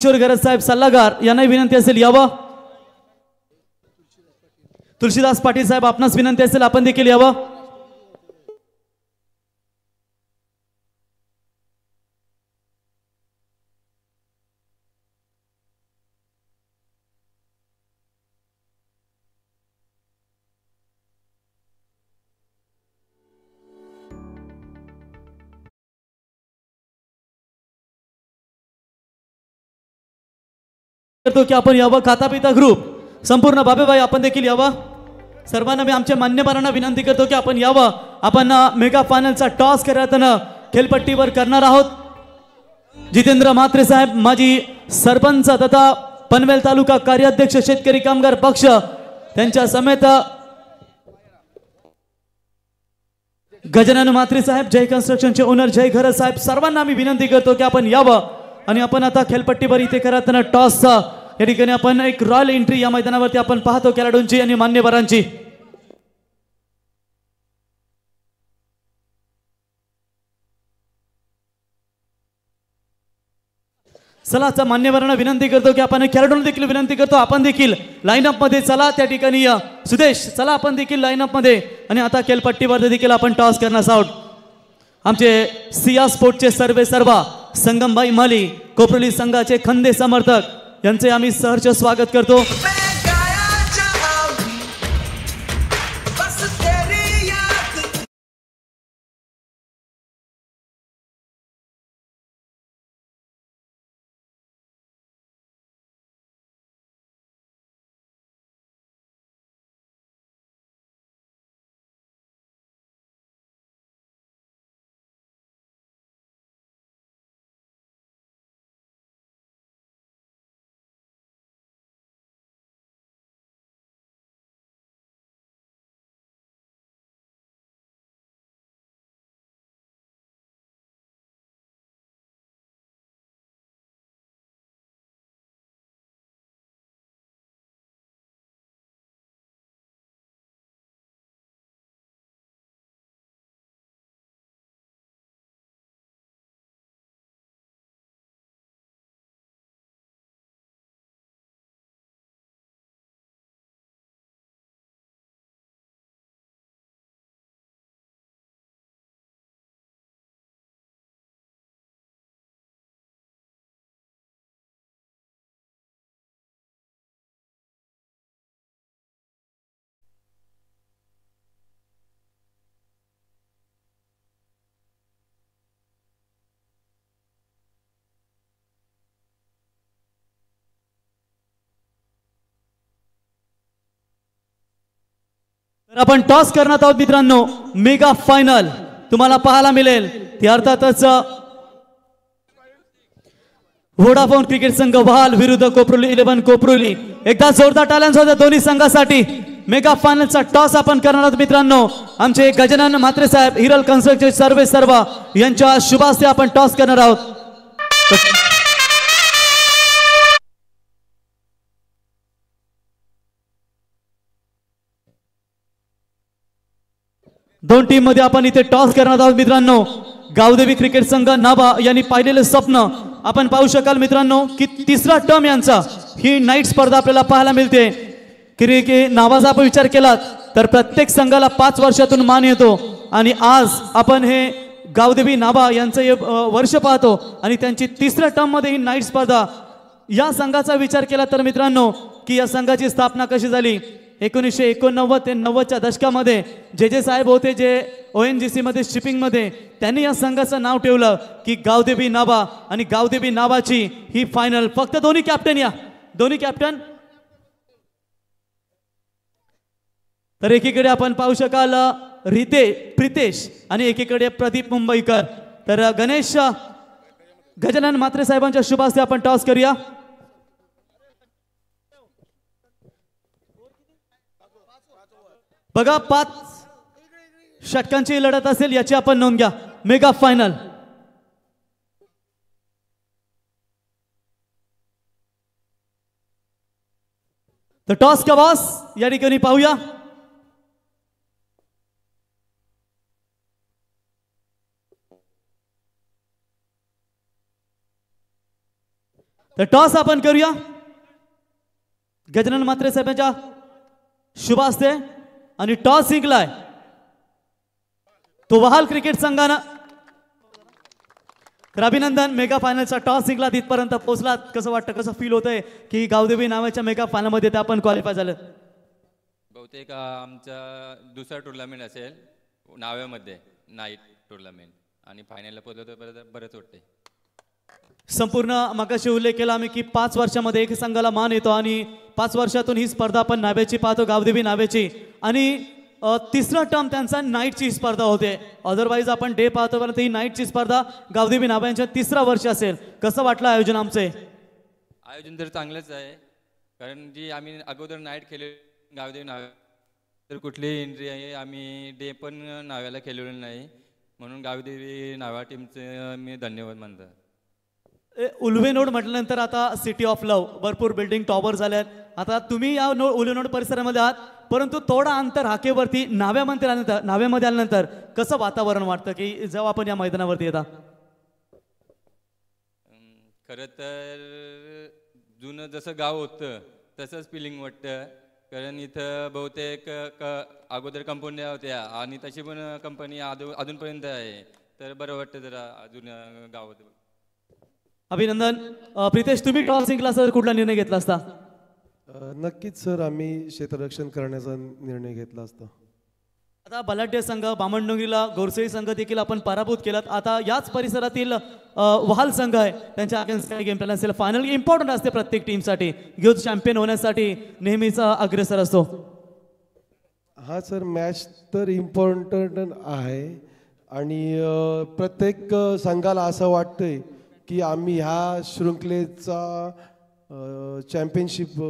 किशोर गरज साहेब सल्लागार यांना विनंती असेल यावं. तुलसीदास पाटील साहेब आपणास विनंती असेल आपण देखील यावं. करतो की आपण यावं. खाता पिता ग्रुप संपूर्ण बाबेबाई आपण देखील यावं. सर्वांना मी आमच्या मान्यवरांना विनंती करतो की आपण यावं. आपण मेगा फायनलचा टॉस करताना खेळपट्टीवर करणार आहोत. जितेंद्र म्हात्रे साहेब माजी सरपंच तथा पनवेल तालुका कार्याध्यक्ष शेतकरी कामगार पक्ष त्यांच्या समेत गजानन म्हात्रे साहेब जय कन्स्ट्रक्शनचे ओनर जय घर साहेब सर्वांना मी विनंती करतो की आपण यावं. आणि आपण आता खेळपट्टीवर इथे करताना टॉस या ठिकाणी आपण एक रॉयल एंट्री या मैदानावरती आपण पाहतो खेळाडूंची आणि मान्यवरांची. चला मान्यवरांना विनंती करतो की आपण खेळाडूंना देखील विनंती करतो आपण देखील लाईनअप मध्ये चला. त्या ठिकाणी सुदेश चला आपण देखील लाईनअप मध्ये. आणि आता खेळपट्टीवर देखील आपण टॉस करण्यास आहोत. आमचे सिया स्पोर्टचे सर्वा संगमभाई माली कोपरोली संघाचे खंदे समर्थक यांचे आम्ही सहर्ष स्वागत करतो. तर आपण टॉस करणार आहोत मित्रांनो. मेगा फायनल तुम्हाला पाहायला मिळेल ती अर्थातच व्होडाफोन क्रिकेट संघ वहाल विरुद्ध कोपरोली 11 कोपरोली. एकदा जोरदार टाळ्यांचा होत्या दोन्ही संघासाठी. मेगा फायनलचा टॉस आपण करणार आहोत मित्रांनो. आमचे गजानन म्हात्रे साहेब हिरल कन्स्ट्रक्शन सर्व यांच्या शुभ हस्ते आपण टॉस करणार आहोत. दोन टीम मध्ये आपण इथे टॉस करणार आहोत मित्रांनो. गावदेवी क्रिकेट संघ नाभा यांनी पाहिलेले स्वप्न आपण पाहू शकाल मित्रांनो की तिसरा टर्म यांचा ही नाईट स्पर्धा आपल्याला पाहायला मिळते. की नावाचा आपण विचार केला तर प्रत्येक संघाला 5 वर्षातून मान येतो. आणि आज आपण हे गावदेवी नाभा यांचं वर्ष पाहतो आणि त्यांची तिसऱ्या टर्म मध्ये ही नाईट स्पर्धा. या संघाचा विचार केला तर मित्रांनो की या संघाची स्थापना कशी झाली 1989 ते 90च्या दशकामध्ये जे साहेब होते जे ONGC मध्ये शिपिंग मध्ये त्यांनी या संघाचं नाव ठेवलं की गावदेवी नाभा. आणि गावदेवी नाभाची ही फायनल फक्त दोन्ही कॅप्टन या दोन्ही कॅप्टन. तर एकीकडे आपण पाहू शकाल प्रितेश आणि एकीकडे प्रदीप मुंबईकर. तर गणेश गजानन म्हात्रे साहेबांच्या शुभ हस्ते आपण टॉस करूया. बघा 5 षटकांची लढत असेल याची आपण नोंद घ्या. मेगा फायनल तर टॉस का बॉस या ठिकाणी पाहूया. तर टॉस आपण करूया. गजानन म्हात्रे साहेबांच्या शुभ हस्ते आणि टॉस जिंकलाय तो वहाल क्रिकेट संघानं. तर अभिनंदन, मेगा फायनलचा टॉस जिंकला, तिथपर्यंत पोहोचलात. कसं वाटतं, कसं फील होतंय की गावदेवी नावाच्या मेगा फायनलमध्ये ते आपण क्वालिफाय झालं? बहुतेक आमचा दुसरा टुर्नामेंट असेल नाव्यामध्ये, नाईट टुर्नामेंट, आणि फायनलला पोहोचलो तर बरंच वाटते. संपूर्ण मगाशी उल्लेख केला आम्ही की 5 वर्षामध्ये एक संघाला मान येतो आणि 5 वर्षातून ही स्पर्धा आपण नाव्याची पाहतो, गावदेवी नाव्याची. आणि तिसरा टर्म त्यांचा नाईटची स्पर्धा होते. अदरवाईज आपण डे पाहतो, परंतु ही नाईटची स्पर्धा गावदेवी नाव्यांच्या 3रा वर्ष असेल. कसं वाटलं आयोजन आमचे? आयोजन तर चांगलंच आहे, कारण जी आम्ही अगोदर नाईट खेळले गावदेवी नाव्या, तर कुठली एंट्री आहे आम्ही डे पण नाव्याला खेळलेलो नाही, म्हणून गावदेवी नावा टीमचे मी धन्यवाद मानतो. उल्वे नोड म्हटल्यानंतर आता सिटी ऑफ लव, भरपूर बिल्डिंग टॉवर झाल्यात. आता तुम्ही या उल्वे नोड परिसरामध्ये आहात, परंतु थोडा अंतर हाकेवरती नाव्यामध्ये आल्यानंतर कसं वातावरण वाटतं की जेव्हा आपण या मैदानावरती येता? खरं तर जुनं जसं गाव होतं तसंच फिलिंग वाटतं, कारण इथं बहुतेक अगोदर कंपन्या होत्या आणि तशी पण कंपनी अजूनपर्यंत आहे, तर बरं वाटतं जरा अजून गावात. अभिनंदन. प्रितेश, तुम्ही टॉस जिंकला असता तर कुठला निर्णय घेतला असता? नक्कीच सर, आम्ही क्षेत्ररक्षण करण्याचा निर्णय घेतला असता. आता बलाढ्य संघ बामणडोंगरीला गोरसई संघ देखील आपण पराभूत केलात. आता याच परिसरातील वहाल संघ आहे, त्यांच्या अगेन्स्ट काय गेम प्लॅन असेल? फायनल इम्पॉर्टंट असते प्रत्येक टीमसाठी, युथ चॅम्पियन होण्यासाठी नेहमीचा अग्रेसर असतो. हा सर, मॅच तर इम्पॉर्टंट आहे आणि प्रत्येक संघाला असं वाटतंय की आम्ही ह्या शृंखलेचा चॅम्पियनशिप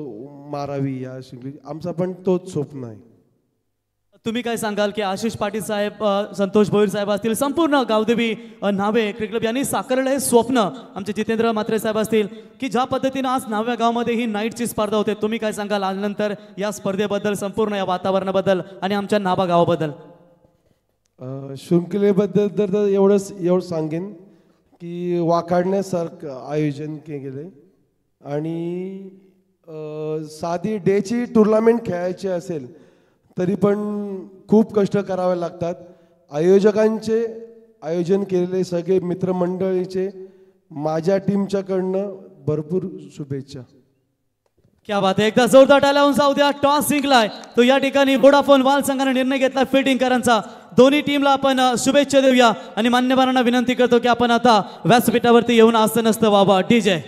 मारावी, या शृंखले आमचा पण तोच स्वप्न आहे. तुम्ही काय सांगाल की आशिष पाटील साहेब, संतोष भोईर साहेब असतील, संपूर्ण गावदेवी नावे क्रिकेट क्लब यांनी साकारलं हे स्वप्न, आमचे जितेंद्र म्हात्रे साहेब असतील, की ज्या पद्धतीनं आज नाव्या गावामध्ये ही नाईटची स्पर्धा होते, तुम्ही काय सांगाल आल्यानंतर या स्पर्धेबद्दल, संपूर्ण या वातावरणाबद्दल आणि आमच्या नाभा गावाबद्दल? शृंखलेबद्दल तर एवढं सांगेन की वाखाडण्यासारखं आयोजन केले आणि साधी डेची टुर्नामेंट खेळायची असेल तरी पण खूप कष्ट करावे लागतात. आयोजकांचे, आयोजन केलेले सगळे मित्रमंडळीचे, माझ्या टीमच्याकडनं भरपूर शुभेच्छा. क्या बात आहे, एकदा जोरदार टाळ्या लावून जाऊ द्या. टॉस जिंकलाय तो या ठिकाणी वोडाफोन वाल संघाने निर्णय घेतला फिल्डिंगकरांचा. दोन्ही टीमला आपण शुभेच्छा देऊया आणि मान्यवरांना विनंती करतो की आपण आता व्यासपीठावरती येऊन असं नसतं बाबा. डीजे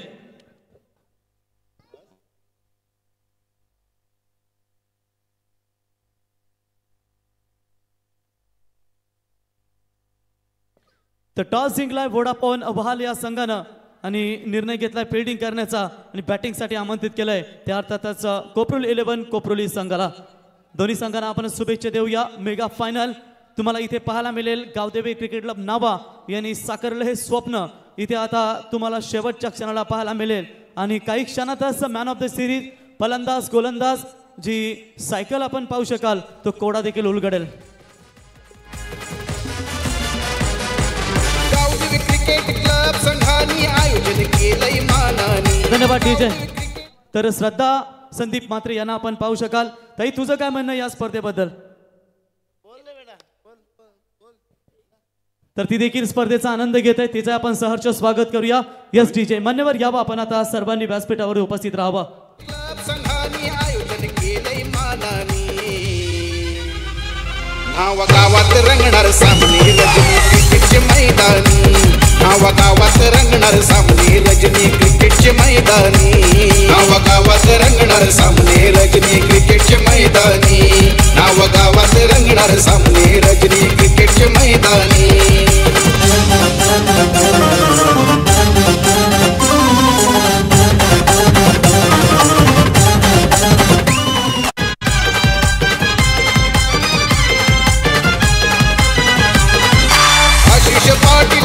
तर टॉस जिंकलाय वोडाफोन वहाल या संघानं आणि निर्णय घेतलाय फिल्डिंग करण्याचा आणि बॅटिंगसाठी आमंत्रित केलंय त्या अर्थातच कोपरूल 11 कोपरोली संघाला. दोन्ही संघांना आपण शुभेच्छा देऊया. मेगा फायनल तुम्हाला इथे पाहायला मिळेल. गावदेवी क्रिकेट क्लब नावा यांनी साकारलं हे स्वप्न इथे आता तुम्हाला शेवटच्या क्षणाला पाहायला मिळेल आणि काही क्षणातच मॅन ऑफ द सिरीज, फलंदाज, गोलंदाज जी सायकल आपण पाहू शकाल तो कोडा देखील उलगडेल. धन्यवाद डीजे. तर श्रद्धा संदीप म्हात्रे यांना आपण पाहू शकाल. ताई, तुझं काय म्हणणं या स्पर्धेबद्दल? तर ती देखील स्पर्धेचा आनंद घेत आहे, तिचं आपण सहर्ष स्वागत करूया. यस डीजे, मान्यवर यावं आपण आता सर्वांनी व्यासपीठावर उपस्थित राहावं. नावा गावात रंगणार सामने रजनी क्रिकेटचे मैदानी, नावा गावात रंगणार सामने रजनी क्रिकेटचे मैदानी, नावा गावात रंगणार सामने रजनी क्रिकेटचे मैदानी, नावा गावात रंगणार सामने रजनी क्रिकेटचे मैदानी.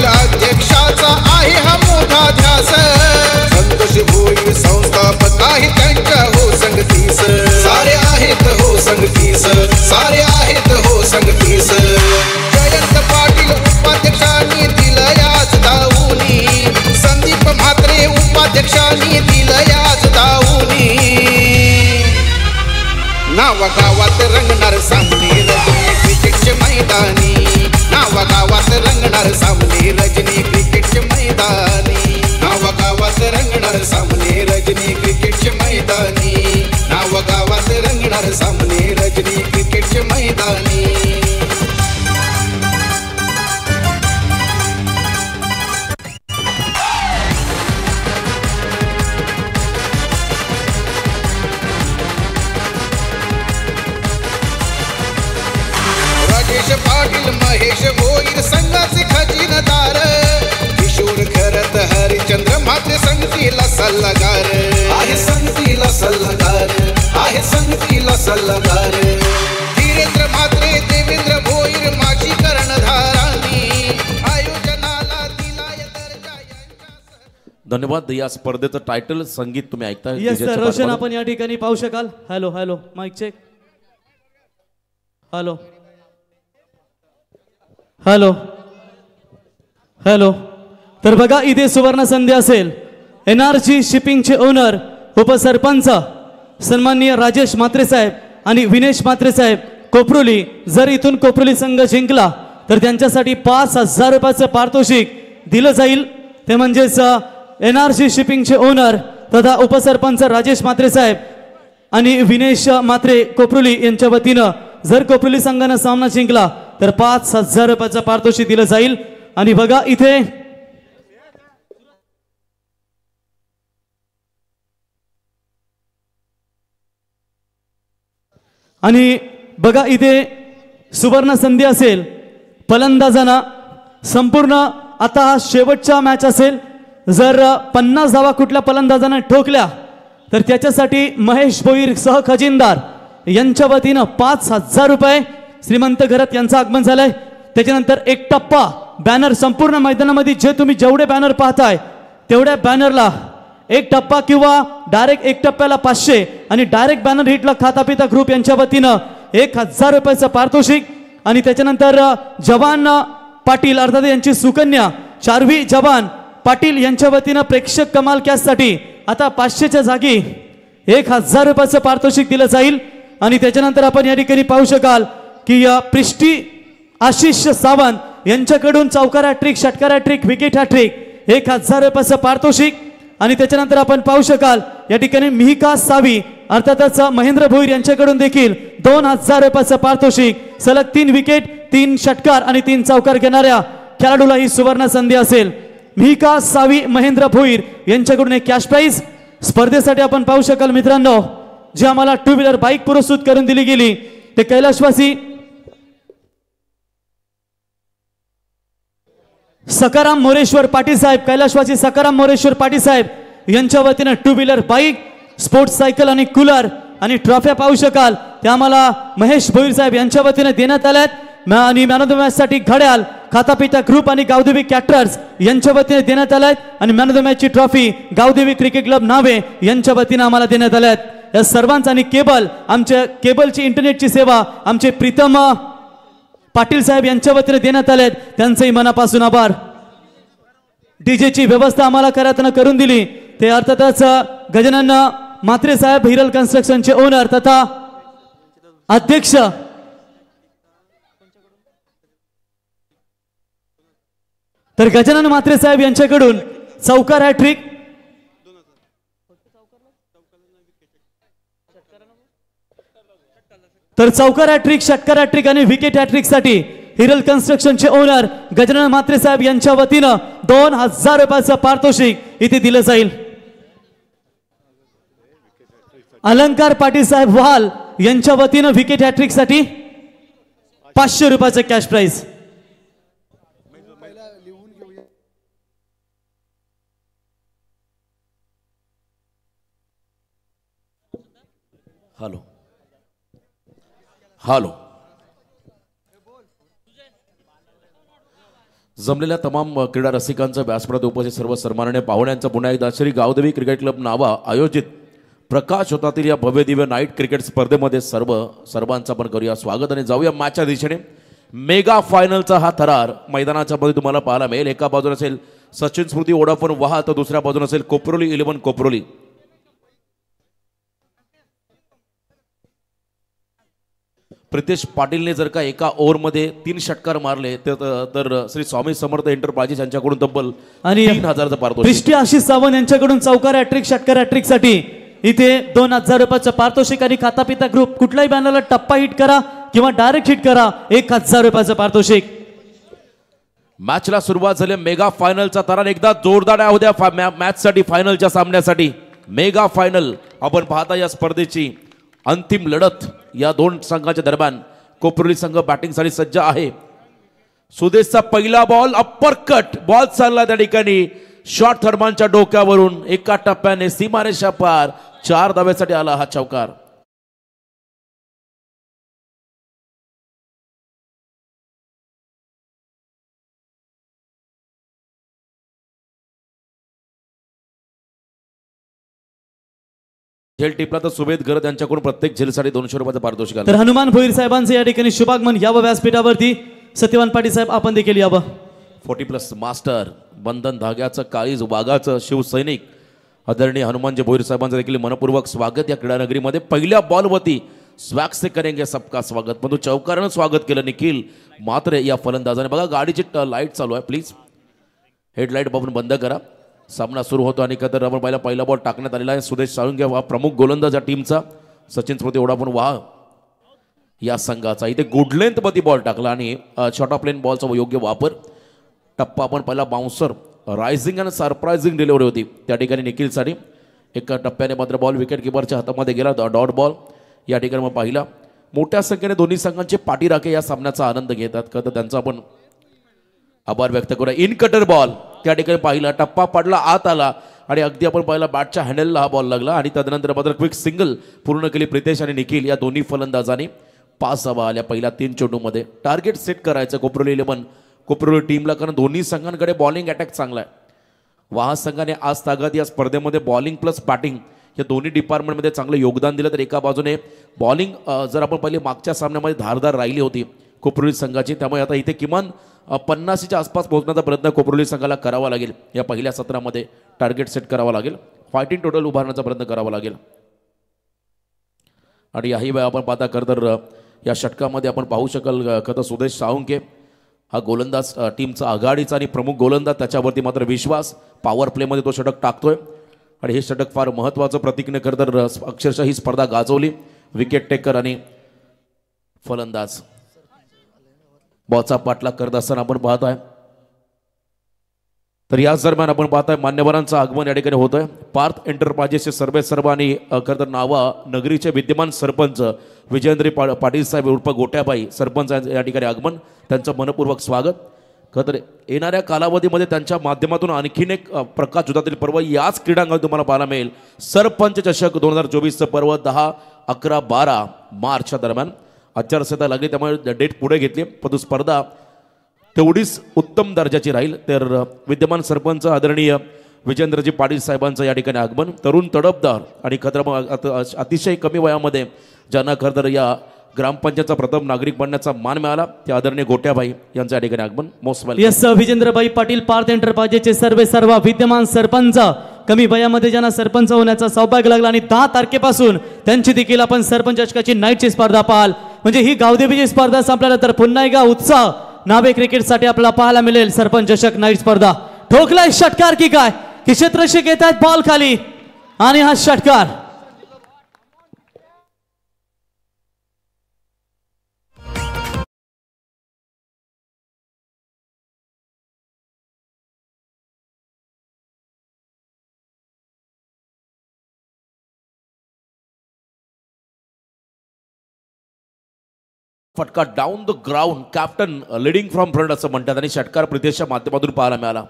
अध्यक्षाचा आहे हा मोठा ध्यास, संतोष भोईर संस्थापक आहे त्यांच्या हो संगतीस, सारे आहेत हो संगतीस, सारे आहेत हो संगतीस. जयंत पाटील नावागावात रंगणार सामने रजनी क्रिकेटचे मैदानी, नावागावात रंगणार सामने रजनी क्रिकेटचे मैदानी, नावागावात रंगणार सामने रजनी क्रिकेटचे मैदानी, नावागावात रंगणार सामने रजनी क्रिकेटचे मैदानी. राजेश पाटील महेश भोईर संघाचे खजिनदार, किशोर खरत हरिचंद्र म्हात्रे संगतीला सल्लागार, आहे संगतीला सल्लागार, आहे संगतीला सल्लागार. धीरेंद्र म्हात्रे देवेंद्र भोईर माजी कर्णधारांनी आयोजनाला दिलाय दर्जा यांच्या. धन्यवाद. या स्पर्धेचं टायटल संगीत तुम्ही ऐकताय. येस सर, रोशन आपण या ठिकाणी पाहू शकाल. Hello hello, mic check. Hello hello hello. तर बघा, इथे सुवर्ण संधी असेल. NRG शिपिंगचे ओनर उपसरपंच सन्माननीय राजेश म्हात्रे साहेब आणि विनेश म्हात्रे साहेब कोपरोली. जर इथून कोपरोली संघ जिंकला तर त्यांच्यासाठी 5,000 रुपयाचं पारितोषिक दिलं जाईल. ते म्हणजेच NRG शिपिंगचे ओनर तथा उपसरपंच राजेश म्हात्रे साहेब आणि विनेश म्हात्रे कोपरोली यांच्या वतीनं जर कोपरोली संघानं सामना जिंकला तर 5,000 रुपयाचं पारितोषिक दिलं जाईल. आणि बघा इथे सुवर्ण संधी असेल फलंदाजांना. संपूर्ण आता हा शेवटचा मॅच असेल. जर 50 धावा कुठल्या फलंदाजानं ठोकल्या तर त्याच्यासाठी महेश भोईर सह खजिनदार यांच्या वतीनं 5,000 रुपये. श्रीमंत घरात यांचं आगमन झालंय. त्याच्यानंतर एक टप्पा बॅनर संपूर्ण मैदानामध्ये जेवढे बॅनर पाहताय तेवढ्या बॅनरला एक टप्पा किंवा डायरेक्ट एक टप्प्याला 500 आणि डायरेक्ट बॅनर हिटला खातापिता ग्रुप यांच्या वतीनं 1,000 रुपयाचं पारितोषिक. आणि त्याच्यानंतर जवान पाटील अर्थात यांची सुकन्या चारवी जवान पाटील यांच्या वतीनं प्रेक्षक कमाल कॅशसाठी आता 500च्या जागी 1,000 रुपयाचं पारितोषिक दिलं जाईल. आणि त्याच्यानंतर आपण या ठिकाणी पाहू शकाल की पृष्टी आशिष सावंत यांच्याकडून चौकार हॅट्रिक, षटकार हॅट्रिक, विकेट हॅट्रिक 1,000 रुपयाचं पारितोषिक. आणि त्याच्यानंतर आपण पाहू शकाल या ठिकाणी मिहिका सावी अर्थातच महेंद्र भोईर यांच्याकडून देखील 2,000 रुपयाचं पारितोषिक. सलग 3 विकेट, 3 षटकार आणि 3 चौकार घेणाऱ्या खेळाडूला ही सुवर्ण संधी असेल. मिहिका सावी, महेंद्र भोईर यांच्याकडून एक कॅश प्राइज. स्पर्धेसाठी आपण पाहू शकाल मित्रांनो, जी आम्हाला 2 व्हीलर बाईक पुरस्कृत करून दिली गेली ते कैलाशवासी सकाराम मोरेश्वर पाटील साहेब, कैलाशवासी सकाराम मोरेश्वर पाटील साहेब यांच्या वतीनं 2 व्हीलर बाईक, स्पोर्ट्स सायकल आणि कूलर आणि ट्रॉफ्या पाहू शकाल त्या आम्हाला महेश भोईर साहेब यांच्या वतीनं देण्यात आल्यात. आणि मॅन ऑफ द मॅच साठी घड्याळ खातापिता ग्रुप आणि गावदेवी कॅटरर्स यांच्या वतीने देण्यात आल्यात. आणि मॅन ऑफ द मॅच ची ट्रॉफी गावदेवी क्रिकेट क्लब नावे यांच्या वतीनं आम्हाला देण्यात आल्यात. या सर्वांचा आणि केबल, आमच्या केबलची इंटरनेटची सेवा आमचे प्रीतम पाटील साहेब यांच्या वतीने देण्यात आलेत. त्यांचंही मनापासून आभार. डीजेची व्यवस्था आम्हाला करायला करून दिली ते अर्थातच गजानन म्हात्रे साहेब, हिरल कन्स्ट्रक्शनचे ओनर तथा अध्यक्ष. तर गजानन म्हात्रे साहेब यांच्याकडून चौकार हॅट्रिक, तर चौकार हॅट्रिक, षटकार हॅट्रिक आणि विकेट हॅट्रिक साठी हिरल कन्स्ट्रक्शनचे ओनर गजानन म्हात्रे साहेब यांच्या वतीनं 2,000 रुपयाचं पारितोषिक इथे दिलं जाईल. अलंकार पाटील साहेब वाल यांच्या वतीनं विकेट हॅट्रिक साठी 500 रुपयाचं कॅश प्राइज. Hello hello. जमलेल्या तमाम क्रीडा रसिकांचं, व्यासपीठात उपस्थित सर्व सन्माननीय पाहुण्यांचं पुन्हा एकदा श्री गावदेवी क्रिकेट क्लब नावा आयोजित प्रकाश होतातील या भव्य दिव्य नाईट क्रिकेट स्पर्धेमध्ये सर्वांचं आपण करूया स्वागत आणि जाऊया मॅचच्या दिशेने. मेगा फायनलचा हा थरार मैदानाच्या मध्ये तुम्हाला पाहायला मिळेल. एका बाजूला असेल सचिन स्मृती वोडाफोन वहा, तर दुसऱ्या बाजूला असेल कोपरोली 11 कोपरोली. प्रितेश पाटीलने जर का एका ओव्हरमध्ये 3 षटकार मारले तर श्री स्वामी समर्थ एंटरप्राइजेस यांच्याकडून तब्बल आणि 3000चं पारितोषिक. पृष्टी आशिष सावंत यांच्याकडून चौकार हॅट्रिक षटकार हॅट्रिक साठी इथे 2000 रुपयाचं पारितोषिक आणि खातापिता ग्रुप कुठल्याही बॅनरला टप्पा हिट करा किंवा डायरेक्ट हिट करा 1000 रुपयाचं पारितोषिक. मॅचला सुरुवात झाली मेगा फायनलचा तारा एकदा जोरदार आहे उद्या मॅच साठी फायनलच्या सामन्यासाठी मेगा फायनल. आपण पाहता या स्पर्धेची अंतिम लढत या दोन संघाच्या दरम्यान. कोपरोली संघ बॅटिंगसाठी सज्ज आहे. सुदेशचा पहिला बॉल अप्पर कट बॉल चालला त्या ठिकाणी शॉर्ट थर्मांच्या डोक्यावरून एका टप्प्याने सीमारेषा पार 4 धाव्यासाठी आला हा चौकार. झेल टिपला तर सुवेद गरज यांच्याकडून प्रत्येक झेलसाठी 200 रुपयाचं पारितोषिक आलं. तर हनुमान भोईर साहेबांचं या ठिकाणी शुभागमन यावं व्यासपीठावरती. सत्यवान पाटील साहेब आपण देखील यावं. 40+ मास्टर बंधन धाग्याचं काळीज वाघाचं शिवसैनिक आदरणीय हनुमानजी भोईर साहेबांचं देखील मनपूर्वक स्वागत या क्रीडा नगरीमध्ये. पहिल्या बॉलवरती स्वॅग से करेंगे सबका स्वागत परंतु चौकारानं स्वागत केलं निखिल मात्र या फलंदाजाने. बघा गाडीची लाईट चालू आहे, प्लीज हेडलाईट बघून बंद करा. सामना सुरू होतो आणि कतर आपण पहिला बॉल टाकण्यात आलेला आहे. सुदेश साळुंगे वा प्रमुख गोलंदाज या टीमचा. सचिन स्मृती एवढा पण वाह या संघाचा. इथे गुड लेंथ मध्ये बॉल टाकला आणि शॉर्ट ऑफ लेन बॉलचा योग्य वापर. टप्पा आपण पहिला बाउन्सर रायझिंग आणि सरप्रायझिंग डिलिव्हरी होती त्या ठिकाणी निखिलसाठी. एका टप्प्याने मात्र बॉल विकेट किपरच्या हातामध्ये गेला डॉट बॉल. या ठिकाणी मग पाहिला मोठ्या संख्येने दोन्ही संघांचे पाठीराखे या सामन्याचा आनंद घेतात का तर त्यांचा आपण आभार व्यक्त करूया. इन कटर बॉल त्या ठिकाणी पाहिला टप्पा पडला आत आला आणि अगदी आपण पाहिला बॅटच्या हँडलला हा बॉल लागला आणि तदनंतर मात्र क्विक सिंगल पूर्ण केली प्रितेश आणि निखिल या दोन्ही फलंदाजांनी. 5 धावा आल्या पहिल्या 3 चेंडूमध्ये. टार्गेट सेट करायचं कोपरोली 11 कोपरोली टीमला कारण दोन्ही संघांकडे बॉलिंग अटॅक चांगला आहे. वाहा संघाने आज तागात या स्पर्धेमध्ये बॉलिंग प्लस बॅटिंग या दोन्ही डिपार्टमेंटमध्ये चांगलं योगदान दिलं. तर एका बाजूने बॉलिंग जर आपण पहिले मागच्या सामन्यामध्ये धारदार राहिली होती कोपरोली संघाची त्यामुळे आता इथे किमान 50च्या आसपास पोहोचण्याचा प्रयत्न कोपरोली संघाला करावा लागेल. या पहिल्या सत्रामध्ये टार्गेट सेट करावा लागेल. फायटिंग टोटल उभारण्याचा प्रयत्न करावा लागेल. आणि याही वेळा आपण पाहता खरं तर या षटकामध्ये आपण पाहू शकाल खरं तर सुदेश साळुंके हा गोलंदाज टीमचा आघाडीचा आणि प्रमुख गोलंदाज. त्याच्यावरती मात्र विश्वास पॉवर प्लेमध्ये तो षटक टाकतोय आणि हे षटक फार महत्त्वाचं प्रतीकने खरं तर अक्षरशः ही स्पर्धा गाजवली. विकेट टेकर आणि फलंदाज बॉलचा पाठलाग करत असताना आपण पाहतोय. तर याच दरम्यान आपण पाहतोय मान्यवरांचं आगमन या ठिकाणी होतंय. पार्थ एंटरप्राइजेसचे सर्व आणि खरं तर नावा नगरीचे विद्यमान सरपंच विजेंद्र पाटील साहेब उर्फ गोट्याबाई सरपंच या ठिकाणी आगमन. त्यांचं मनपूर्वक स्वागत. खरं तर येणाऱ्या कालावधीमध्ये त्यांच्या माध्यमातून आणखीन एक प्रकाश जुदातील पर्व याच क्रीडांगणात तुम्हाला पाहायला मिळेल. सरपंच चषक 2024चं पर्व 10, 11, 12 मार्चच्या दरम्यान. आचारसंहिता लागली त्यामुळे डेट पुढे घेतली परंतु स्पर्धा तेवढीच उत्तम दर्जाची राहील. तर विद्यमान सरपंच आदरणीय विजेंद्रजी पाटील साहेबांचं या ठिकाणी आगमन. तरुण तडफदार आणि खरं अतिशय कमी वयामध्ये ज्यांना खरं तर या ग्रामपंचायतचा प्रथम नागरिक बनण्याचा मान मिळाला ते आदरणीय गोट्याबाई यांचं या ठिकाणी आगमन. Most welcome. Yes Vijendrabai Patil Parth एंटरप्राइजेसचे सर्व विद्यमान सरपंच कमी वयामध्ये ज्यांना सरपंच होण्याचा सौभाग्य लागला आणि 10 तारखेपासून त्यांची देखील आपण सरपंच चषकाची नाईटची स्पर्धा पाहाल. म्हणजे ही गावदेवीची स्पर्धा संपल्यानंतर पुन्हा एकदा उत्साह नावे क्रिकेटसाठी आपल्याला पाहायला मिळेल. सरपंच चषक नाईट स्पर्धा. ठोकलाय षटकार की काय की क्षेत्ररक्षक येत आहेत बॉल खाली आणि हा षटकार फटका down the ground captain leading from front असं म्हणतात आणि षटकार प्रितेशच्या माध्यमातून पाहायला मिळाला.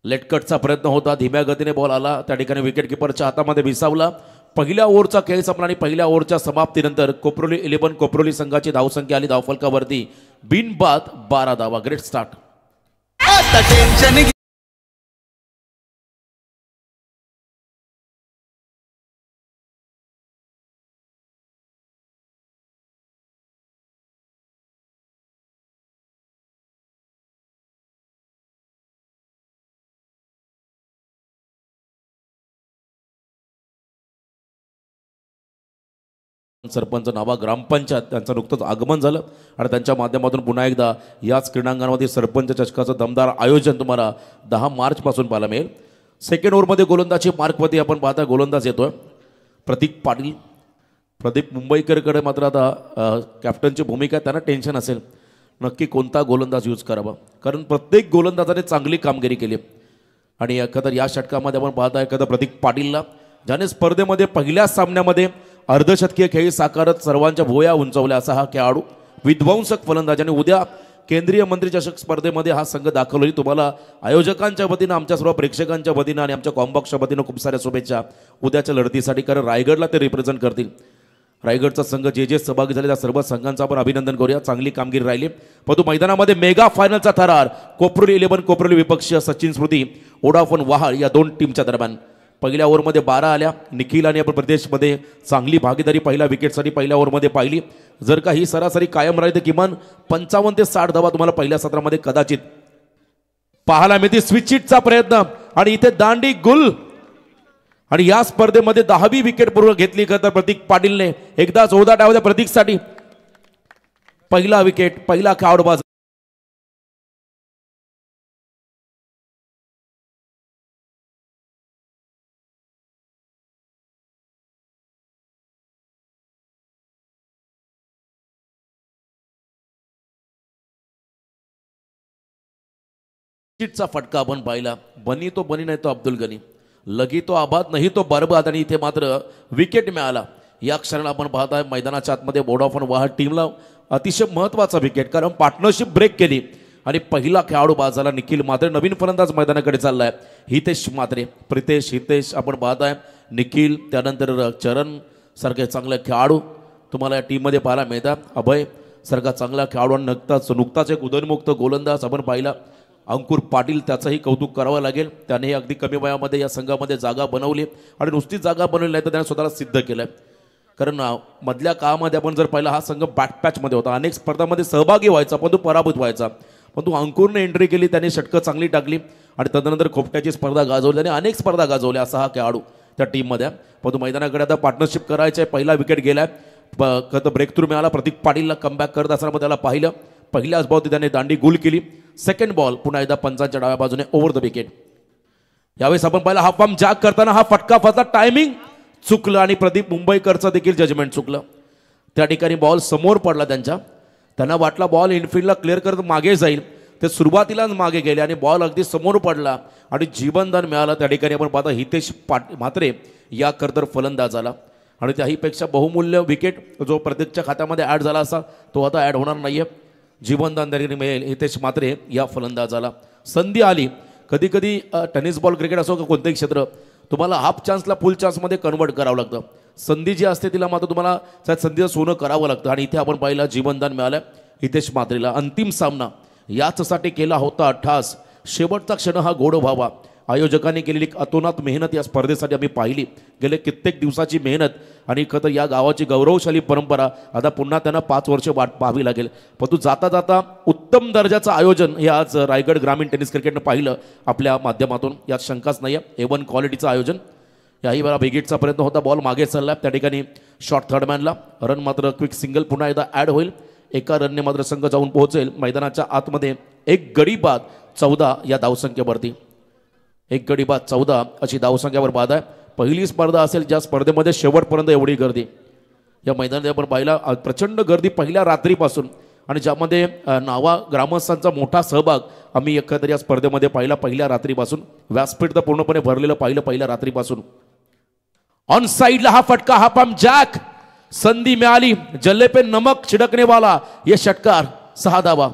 लेटकटचा प्रयत्न होता धीम्या गतीने बॉल आला त्या ठिकाणी विकेट किपरच्या हातामध्ये विसावला. पहिल्या ओव्हरचा खेळ संपला आणि पहिल्या ओव्हरच्या समाप्तीनंतर कोपरोली 11 कोपरोली संघाची धावसंख्या आली धावफलकावरती बिनबाद 12 धावा. Great start. सरपंच नावा ग्रामपंचायत त्यांचं नुकतंच आगमन झालं आणि त्यांच्या माध्यमातून पुन्हा एकदा याच क्रीडांगणामध्ये सरपंच चषकाचं दमदार आयोजन तुम्हाला 10 मार्चपासून पाहायला मिळेल. सेकंड ओव्हरमध्ये गोलंदाजी मार्कमध्ये आपण पाहता गोलंदाज येतोय प्रतीक पाटील. प्रदीप मुंबईकरकडे मात्र आता कॅप्टनची भूमिका आहे, त्यांना टेन्शन असेल नक्की कोणता गोलंदाज यूज करावा, कारण प्रत्येक गोलंदाजाने चांगली कामगिरी केली. आणि एखादं या षटकामध्ये आपण पाहता एखादा प्रतीक पाटीलला ज्याने स्पर्धेमध्ये पहिल्याच सामन्यामध्ये अर्धशतकीय खेळी साकारत सर्वांच्या भुवया उंचावल्या असा हा खेळाडू विध्वंसक फलंदाजाने उद्या केंद्रीय मंत्री चषक स्पर्धेमध्ये हा संघ दाखवला. तुम्हाला आयोजकांच्या वतीनं, आमच्या सर्व प्रेक्षकांच्या वतीनं आणि आमच्या कॉम्बॉक्सच्या वतीनं खूप साऱ्या शुभेच्छा उद्याच्या लढतीसाठी, कारण रायगडला ते रिप्रेझेंट करतील. रायगडचा संघ जे सहभागी झाले त्या सर्व संघांचं आपण अभिनंदन करूया, चांगली कामगिरी राहिली. परंतु मैदानामध्ये मेगा फायनलचा थरार कोपरोली 11 कोपरोली विपक्षीय सचिन स्मृती वोडाफोन वहाळ या दोन टीमच्या दरम्यान. पहिल्या ओव्हरमध्ये 12 आल्या. निखिल आणि आपण प्रदेशमध्ये चांगली भागीदारी पहिल्या विकेटसाठी पहिल्या ओव्हरमध्ये पाहिली. जर का ही सरासरी कायम राहिली तर किमान 55 ते 60 धावा तुम्हाला पहिल्या सत्रामध्ये कदाचित पाहायला मिळतील. स्विचिटचा प्रयत्न आणि इथे दांडी गुल आणि या स्पर्धेमध्ये 10वी विकेट पूर्व घेतली तर प्रतीक पाटीलने. एकदा 14 डावल्या प्रतीकसाठी. पहिला विकेट, पहिला खेळाडूबाज. चा फटका आपण पाहिला. बनी तो बनी नाही तो अब्दुल गनी, लगी तो आबाद नाही तो बरबाद. आणि इथे मात्र विकेट मिळाला. या क्षणाला आपण पाहताय मैदानाच्या आतमध्ये वोडाफोन वहाळ टीमला अतिशय महत्त्वाचा विकेट, कारण पार्टनरशिप ब्रेक केली आणि पहिला खेळाडू बाद झाला निखिल मात्रे. नवीन फलंदाज मैदानाकडे चाललाय हितेश मात्रे. प्रितेश हितेश आपण पाहताय, निखिल, त्यानंतर चरण सारखे चांगले खेळाडू तुम्हाला या टीममध्ये पाहायला मिळतात. अभय सारखा चांगला खेळाडू आणि नुकताच एक उदयनमुक्त गोलंदाज आपण पाहिला अंकुर पाटील, त्याचंही कौतुक करावं लागेल. त्याने अगदी कमी वयामध्ये या संघामध्ये जागा बनवली आणि नुसतीच जागा बनवली नाही तर त्याने स्वतःला सिद्ध केलं. कारण मधल्या काळामध्ये आपण जर पाहिला हा संघ बॅकपॅचमध्ये होता, अनेक स्पर्धामध्ये सहभागी व्हायचा पण तो पराभूत व्हायचा. पण तू अंकुरने एंट्री केली, त्याने षटकं चांगली टाकली आणि तदनंतर खोपट्याची स्पर्धा गाजवली आणि अनेक स्पर्धा गाजवल्या असा हा खेळाडू त्या टीममध्ये. पण तू मैदानाकडे आता पार्टनरशिप करायचं आहे. पहिला विकेट गेलाय, ब्रेक थ्रू मिळाला. प्रतीक पाटीलला कमबॅक करत असताना त्याला पाहिलं. पहिल्याच बॉल त्याने दांडी गुल केली. सेकंड बॉल पुन्हा एकदा पंचांच्या डाव्या बाजूने ओव्हर द विकेट. यावेळेस आपण पाहिला हाफ पाम जॅक करताना हा फटका फसला, टायमिंग चुकलं आणि प्रदीप मुंबईकरचं देखील जजमेंट चुकलं. त्या ठिकाणी बॉल समोर पडला त्यांना वाटला बॉल इनफिल्डला क्लिअर करत मागे जाईल, ते सुरुवातीलाच मागे गेले आणि बॉल अगदी समोर पडला आणि जीवनदान मिळालं. त्या ठिकाणी आपण पाहता हितेश मात्रे या करतर फलंदाज झाला आणि त्याहीपेक्षा बहुमूल्य विकेट जो प्रत्येकच्या खात्यामध्ये ॲड झाला असा तो आता ॲड होणार नाहीये. जीवनदान तरी मिळेल हितेश मात्रे या फलंदाजाला. संधी आली, कधी कधी टेनिस बॉल क्रिकेट असो का कोणतेही क्षेत्र, तुम्हाला हाफ चान्सला फुल चान्समध्ये कन्वर्ट करावं लागतं. संधी जी असते तिला मात्र तुम्हाला त्या संधीचं सोनं करावं लागतं आणि इथे आपण पाहिलं जीवनदान मिळालं हितेश मात्रेला. अंतिम सामना याचसाठी केला होता ठास, शेवटचा क्षण हा गोड व्हावा. आयोजकांनी केलेली अतोनात मेहनत या स्पर्धेसाठी आम्ही पाहिली. गेले कित्येक दिवसाची मेहनत आणि खरं या गावाची गौरवशाली परंपरा आता पुन्हा त्यांना 5 वर्ष वाट पाहावी लागेल. परंतु जाता जाता उत्तम दर्जाचं आयोजन हे आज रायगड ग्रामीण टेनिस क्रिकेटनं पाहिलं आपल्या माध्यमातून, यात शंकाच नाही आहे. A1 क्वालिटीचं आयोजन. याही वेळा विकेटचा प्रयत्न होता, बॉल मागे चालला. त्या ठिकाणी शॉर्ट थर्डमॅनला रन मात्र क्विक सिंगल पुन्हा एकदा ॲड होईल. एका रनने मात्र संघ जाऊन पोहोचेल मैदानाच्या आतमध्ये. एक गडी बाद 14 या धावसंख्येवरती. एक गडी बाद 14 अशी धावसंख्यावर बाद आहे. पहिली स्पर्धा असेल ज्या स्पर्धेमध्ये शेवटपर्यंत एवढी गर्दी या मैदानात आपण पाहिला. प्रचंड गर्दी पहिल्या रात्रीपासून आणि ज्यामध्ये नावा ग्रामस्थांचा मोठा सहभाग आम्ही एकत्र या स्पर्धेमध्ये पाहिला. पहिल्या रात्रीपासून व्यासपीठ तर पूर्णपणे भरलेलं पाहिलं पहिल्या रात्रीपासून. ऑन साइडला हा फटका, हा पम जॅक. संधी मिळाली, जल्ले पे नमक छिडकने वाला ये षटकार. 6 धावा.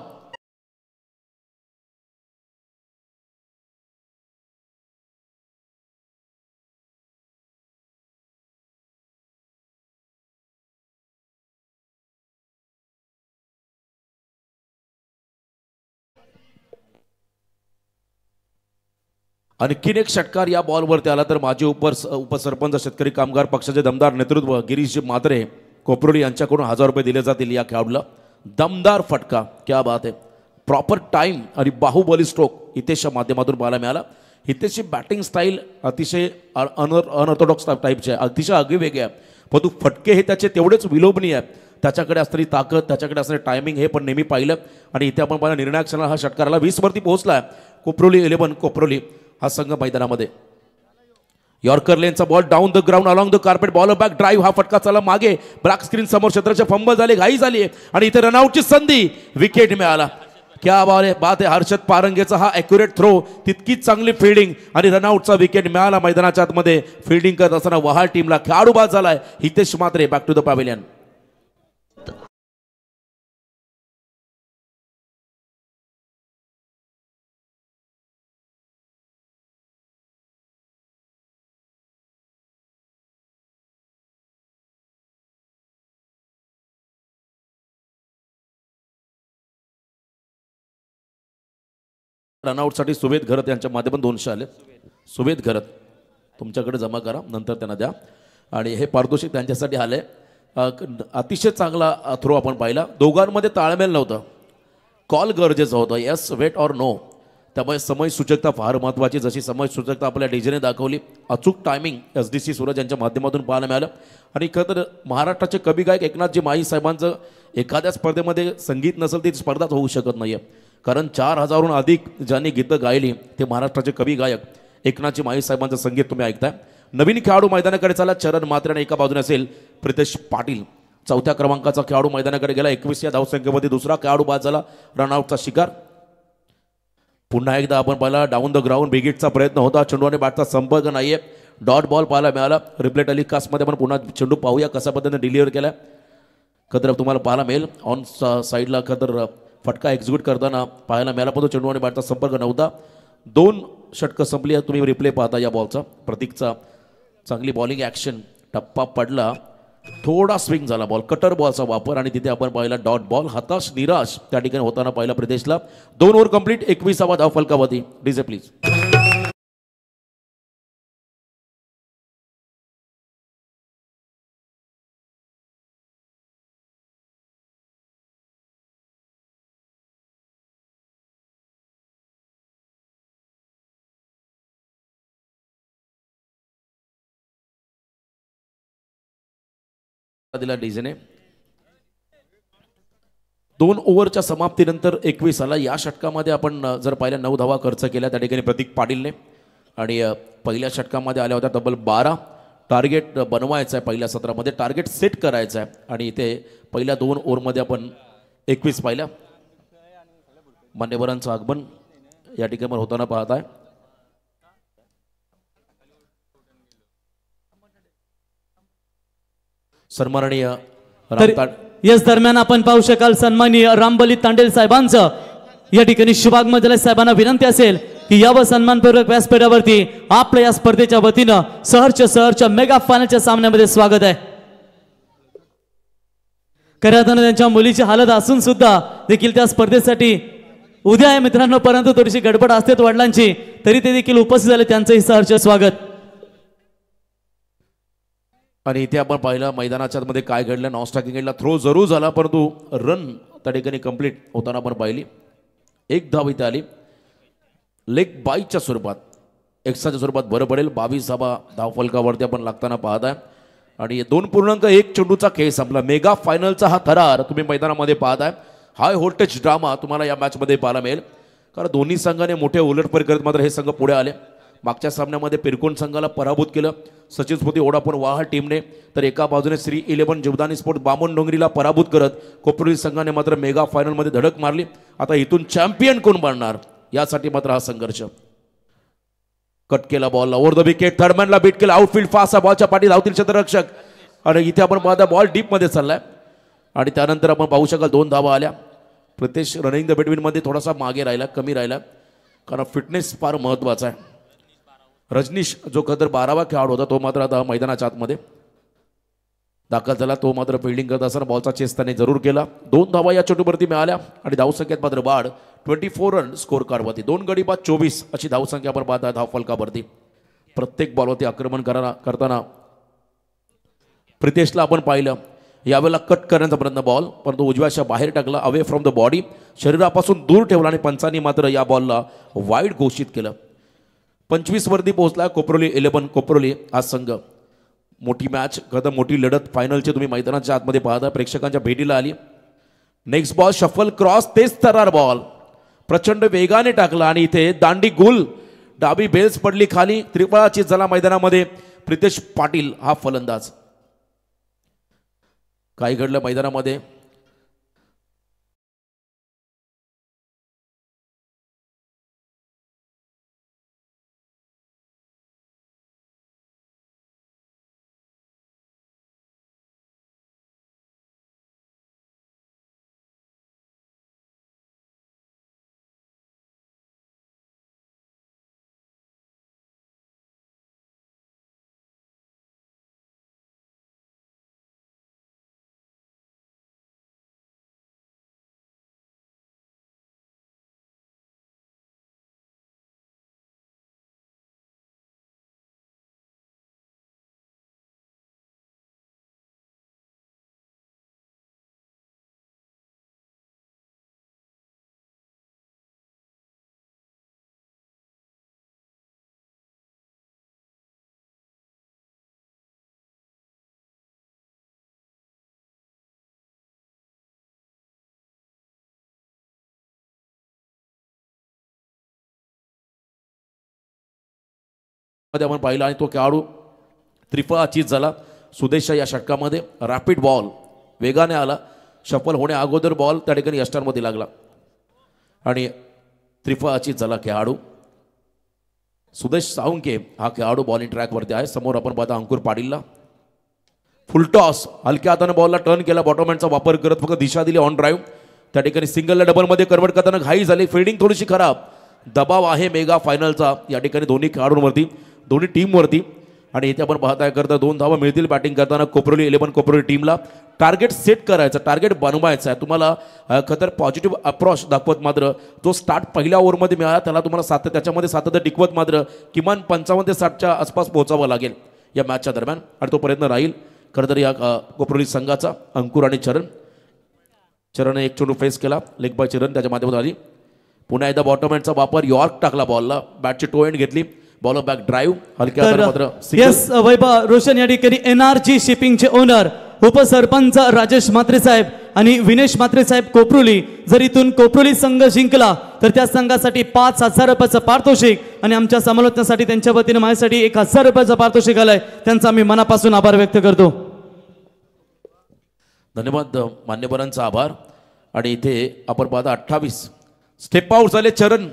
आणखीन एक षटकार या बॉलवरती आला तर माजी उपसरपंच शेतकरी कामगार पक्षाचे दमदार नेतृत्व गिरीश मात्रे कोपरोली यांच्याकडून 1000 रुपये दिले जातील या खेळाडूला. दमदार फटका, क्या बात आहे. प्रॉपर टाइम आणि बाहुबली स्ट्रोक हितेशच्या माध्यमातून पाहायला मिळाला. हितेशची बॅटिंग स्टाईल अतिशय अनऑर्थोडॉक्स टाईपची आहे, अतिशय आगळीवेगळी आहे, परंतु फटके हे त्याचे तेवढेच विलोभनीय आहेत. त्याच्याकडे असणारी ताकद, त्याच्याकडे असणारे टायमिंग हे पण नेहमी पाहिलं. आणि इथे आपण पाहिलं निर्णायक क्षणाला हा षटकाराला 20 वरती पोहोचला आहे. कोपरोली 11 कोपरोली हा संघ मैदानामध्ये. यॉर्कर लेनचा ball down the ground along the carpet, ball back drive, हा फटका चला मागे, ब्लॅक स्क्रीन समोर क्षेत्राचे फंबल झाले, घाई झाली आहे आणि इथे रनआउटची संधी, विकेट मिळाला. क्या बात आहे, हर्षद पारंगेचा हा ॲक्युरेट थ्रो, तितकीच चांगली फिल्डिंग आणि रनआउटचा विकेट मिळाला. मैदानाच्या आतमध्ये फिल्डिंग करत असताना वहाल टीमला खेळाडू बाद झालाय. Hitesh Mhatre back to the pavilion. रनआउटसाठी सुवेद घरत यांच्या माध्यमातून 200 आले. सुवेद घरत तुमच्याकडे जमा करा, नंतर त्यांना द्या. आणि हे पारितोषिक त्यांच्यासाठी आले. अतिशय चांगला थ्रो आपण पाहिला. दोघांमध्ये ताळमेळ नव्हतं, कॉल गरजेचं होतं, येस वेट ऑर नो. त्यामुळे समयसूचकता फार महत्त्वाची. जशी समयसूचकता आपल्या डीजेने दाखवली, अचूक टायमिंग SDC सूरज यांच्या माध्यमातून पाहायला मिळालं. आणि खरं तर महाराष्ट्राचे कवी गायक एकनाथजी माई साहेबांचं एखाद्या स्पर्धेमध्ये संगीत नसेल ती स्पर्धाच होऊ शकत नाही आहे. कारण 4000हून अधिक ज्यांनी गीतं गायली ते महाराष्ट्राचे कवी गायक एकनाथजी माई साहेबांचं संगीत तुम्ही ऐकताय. नवीन खेळाडू मैदानाकडे चाला, चरण मात्रेने एका बाजूने असेल प्रितेश पाटील. 4थ्या क्रमांकाचा खेळाडू मैदानाकडे गेला. 21 या धावसंख्येमध्ये दुसरा खेळाडू बाद झाला, रनआउटचा शिकार. पुन्हा एकदा आपण पाहिला डाऊन द ग्राउंड बिगिटचा प्रयत्न होता, चेंडू आणि बॅटचा संपर्क नाहीये, डॉट बॉल पाहायला मिळाला. रिप्ले टेलिकास्टमध्ये आपण पुन्हा चेंडू पाहूया कशा पद्धतीने डिलिव्हर केला. खतर तुम्हाला पाहायला मिळेल ऑन साईडला खतर फटका एक्झिक्यूट करताना पाहायला मिळाला, पण तो चेंडू आणि बॅटचा संपर्क नव्हता. 2 षटकं संपली. तुम्ही रिप्ले पाहता या बॉलचा. प्रतीकचा चांगली बॉलिंग ॲक्शन, टप्पा पडला, थोडा स्विंग झाला बॉल, कटर बॉलचा वापर आणि तिथे आपण पाहिला डॉट बॉल. हताश निराश त्या ठिकाणी होताना पाहिला प्रितेशला. 2 ओव्हर कंप्लीट, 21वा धाव फलकावरती. DJ please. दिला डीजेने. 2 ओव्हरच्या समाप्तीनंतर 21 आला. या षटकामध्ये आपण जर पाहिल्या 9 धावा खर्च केल्या त्या ठिकाणी प्रतीक पाटीलने. आणि पहिल्या षटकामध्ये आल्या होत्या तब्बल 12. टार्गेट बनवायचं आहे पहिल्या सत्रामध्ये, टार्गेट सेट करायचं आहे. आणि इथे पहिल्या 2 ओव्हरमध्ये आपण 21 पाहिल्या. मान्यवरांचं आगमन या ठिकाणी होताना पाहत आहे. सन्माननीय याच दरम्यान आपण पाहू शकाल सन्माननीय रामबली तांडेल साहेबांचं या ठिकाणी शुभागमन साहेबांना विनंती असेल की यावर सन्मानपूर्वक व्यासपीठावरती आपल्या या स्पर्धेच्या वतीनं सहरच्या मेगा फायनलच्या सामन्यामध्ये स्वागत आहे. खऱ्या अर्थानं त्यांच्या मुलीची हालत असून सुद्धा देखील त्या स्पर्धेसाठी उद्या आहे मित्रांनो, परंतु थोडीशी गडबड असते वडिलांची, तरी ते देखील उपस्थित झाले. त्यांचंही सहर्ष स्वागत. आणि इथे आपण पाहिलं मैदानाच्या मध्ये काय घडलं. नॉन स्ट्रायकिंग एंडला थ्रो जरूर झाला, परंतु रन त्या ठिकाणी कंप्लीट होताना आपण पाहिली. 1 धाव इथे आली लेग बाईच्या स्वरूपात, एक्स्ट्राच्या स्वरूपात बरं पडेल. 22 धाव फलकावरती आपण लागताना पाहत आहे. आणि 2.1 चेंडूचा खेळ संपला. मेगा फायनलचा हा थरार तुम्ही मैदानामध्ये पाहत आहे. हाय व्होल्टेज ड्रामा तुम्हाला या मॅचमध्ये पाहायला मिळेल, कारण दोन्ही संघाने मोठे उलटफेर करत मात्र हे संघ पुढे आले. मागच्या सामन्यामध्ये पिरकोन संघाला पराभूत केलं सचिन स्फूर्ती ओडापोन वाहा टीमने, तर एका बाजूने श्री 11 जीवदानी स्पोर्ट बामण डोंगरीला पराभूत करत कोपरोली संघाने मात्र मेगा फायनलमध्ये धडक मारली. आता इथून चॅम्पियन कोण बनणार यासाठी मात्र हा संघर्ष. कट केला बॉल ओव्हर द विकेट, थर्डमॅनला बीट केला, आउटफील्ड फास्ट, बॉलच्या पाठी धावतील क्षेत्ररक्षक. आणि इथे आपण पाहता बॉल डीप मध्ये चाललाय. आणि त्यानंतर आपण पाहू शकाल 2 धावा आल्या. प्रितेश रनिंग द बिटवीन मध्ये थोडासा मागे राहिला, कमी राहिला, कारण फिटनेस फार महत्वाचा आहे. रजनीश जो खतर 12वा खेळाडू होता तो मात्र आता मैदानाच्या आतमध्ये दाखल झाला. तो मात्र फिल्डिंग करत असताना बॉलचा चेस त्याने जरूर केला. 2 धावा या चेंडूवरती मिळाल्या आणि धावसंख्येत मात्र वाढ. 24 रन स्कोर कार्डवरती. 2 गडी बाद 24 अशी धावसंख्या आपण पाहता धाव फलकावरती. प्रत्येक बॉलवरती आक्रमण करताना प्रितेशला आपण पाहिलं. यावेळेला कट करण्याचा प्रयत्न बॉल, परंतु उजव्याच्या बाहेर टाकला, अवे फ्रॉम द बॉडी, शरीरापासून दूर ठेवला आणि पंचांनी मात्र या बॉलला वाईड घोषित केलं. 25 वरती पोहोचला कोपरोली 11 कोपरोली हा संघ. मोठी मॅच खरं मोठी लढत फायनलची तुम्ही मैदानाच्या आतमध्ये पाहता प्रेक्षकांच्या भेटीला आली. नेक्स्ट बॉल शफल क्रॉस तेच थरार बॉल प्रचंड वेगाने टाकला आणि इथे दांडी गुल डाबी बेल्स पडली खाली. त्रिफळाची झला मैदानामध्ये प्रितेश पाटील हा फलंदाज. काय घडलं मैदानामध्ये आपण पाहिला आणि तो खेळाडू त्रिफळाची झाला. सुदेशा या षटकामध्ये रॅपिड बॉल वेगाने आला. शफल होण्या अगोदर बॉल त्या ठिकाणी यष्टांमध्ये लागला आणि त्रिफळाची झाला खेळाडू सुदेश साळुंके हा खेळाडू बॉलिंग ट्रॅकवरती आहे. समोर आपण पाहता अंकुर पाटीलला फुलटॉस हलक्या हाताने बॉलला टर्न केला. बॉटमहँडचा वापर करत फक्त दिशा दिली ऑन ड्राईव्ह. त्या ठिकाणी सिंगलला डबलमध्ये कन्वर्ट करताना घाई झाली. फिल्डिंग थोडीशी खराब. दबाव आहे मेगा फायनलचा या ठिकाणी दोन्ही खेळाडूंवरती दोन्ही टीमवरती आणि इथे आपण पाहताय करता 2 धावा मिळतील बॅटिंग करताना कोपरोली 11 कोपरोली टीमला. टार्गेट सेट करायचं टार्गेट बनवायचं आहे तुम्हाला. खतर पॉझिटिव्ह अप्रोच दाखवत मात्र जो स्टार्ट पहिल्या ओव्हरमध्ये मिळाला त्याला तुम्हाला त्याच्यामध्ये सातत्य टिकवत मात्र किमान 55 ते 60च्या आसपास पोहोचावं लागेल या मॅचच्या दरम्यान आणि तो प्रयत्न राहील खरं तर या कोपरोली संघाचा. अंकुर आणि चरण एक चेंडू फेस केला लेग बाय चरण त्याच्या माध्यमातून आली. पुन्हा एकदा बॉटमहँडचा वापर यॉर्क टाकला बॉलला. बॅटची टो एंड घेतली. बॉल बॅक ड्राईव्ह हलक्या यस वैभव रोशन या ठिकाणी NRG शिपिंगचे ओनर उपसरपंच राजेश म्हात्रे साहेब आणि विनेश म्हात्रे साहेब कोपरोली. जर इथून कोपरोली संघ जिंकला तर त्या संघासाठी 5,000 रुपयाचं पारितोषिक आणि आमच्या समालोचनासाठी त्यांच्या वतीने माझ्यासाठी 1,000 रुपयाचं पारितोषिक आलंय. त्यांचा मी मनापासून आभार व्यक्त करतो. धन्यवाद मान्यवरांचा आभार. आणि इथे आपण पाहता 28 स्टेप आउट झाले चरण.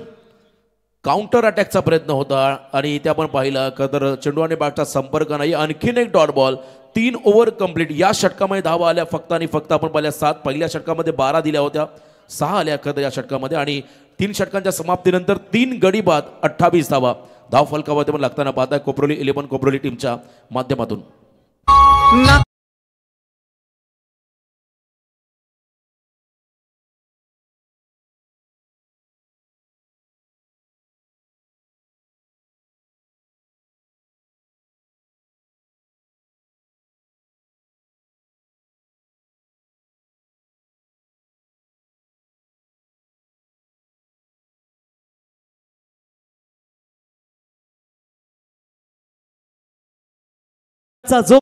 काउंटर अटॅकचा प्रयत्न होता आणि इथे आपण पाहिला तर चेंडू आणि बॅटचा संपर्क नाही. आणखीन एक डॉट बॉल. 3 over complete. या षटकामध्ये धावा आल्या फक्त आणि फक्त आपण पाहिल्या 7. पहिल्या षटकामध्ये 12 दिल्या होत्या 6 आल्या खरं या षटकामध्ये आणि 3 षटकांच्या समाप्तीनंतर 3 गडी बाद 28 धावा धाव फलकावरती पण लागताना पाहताय कोपरोली 11 कोपरोली टीमच्या माध्यमातून. जो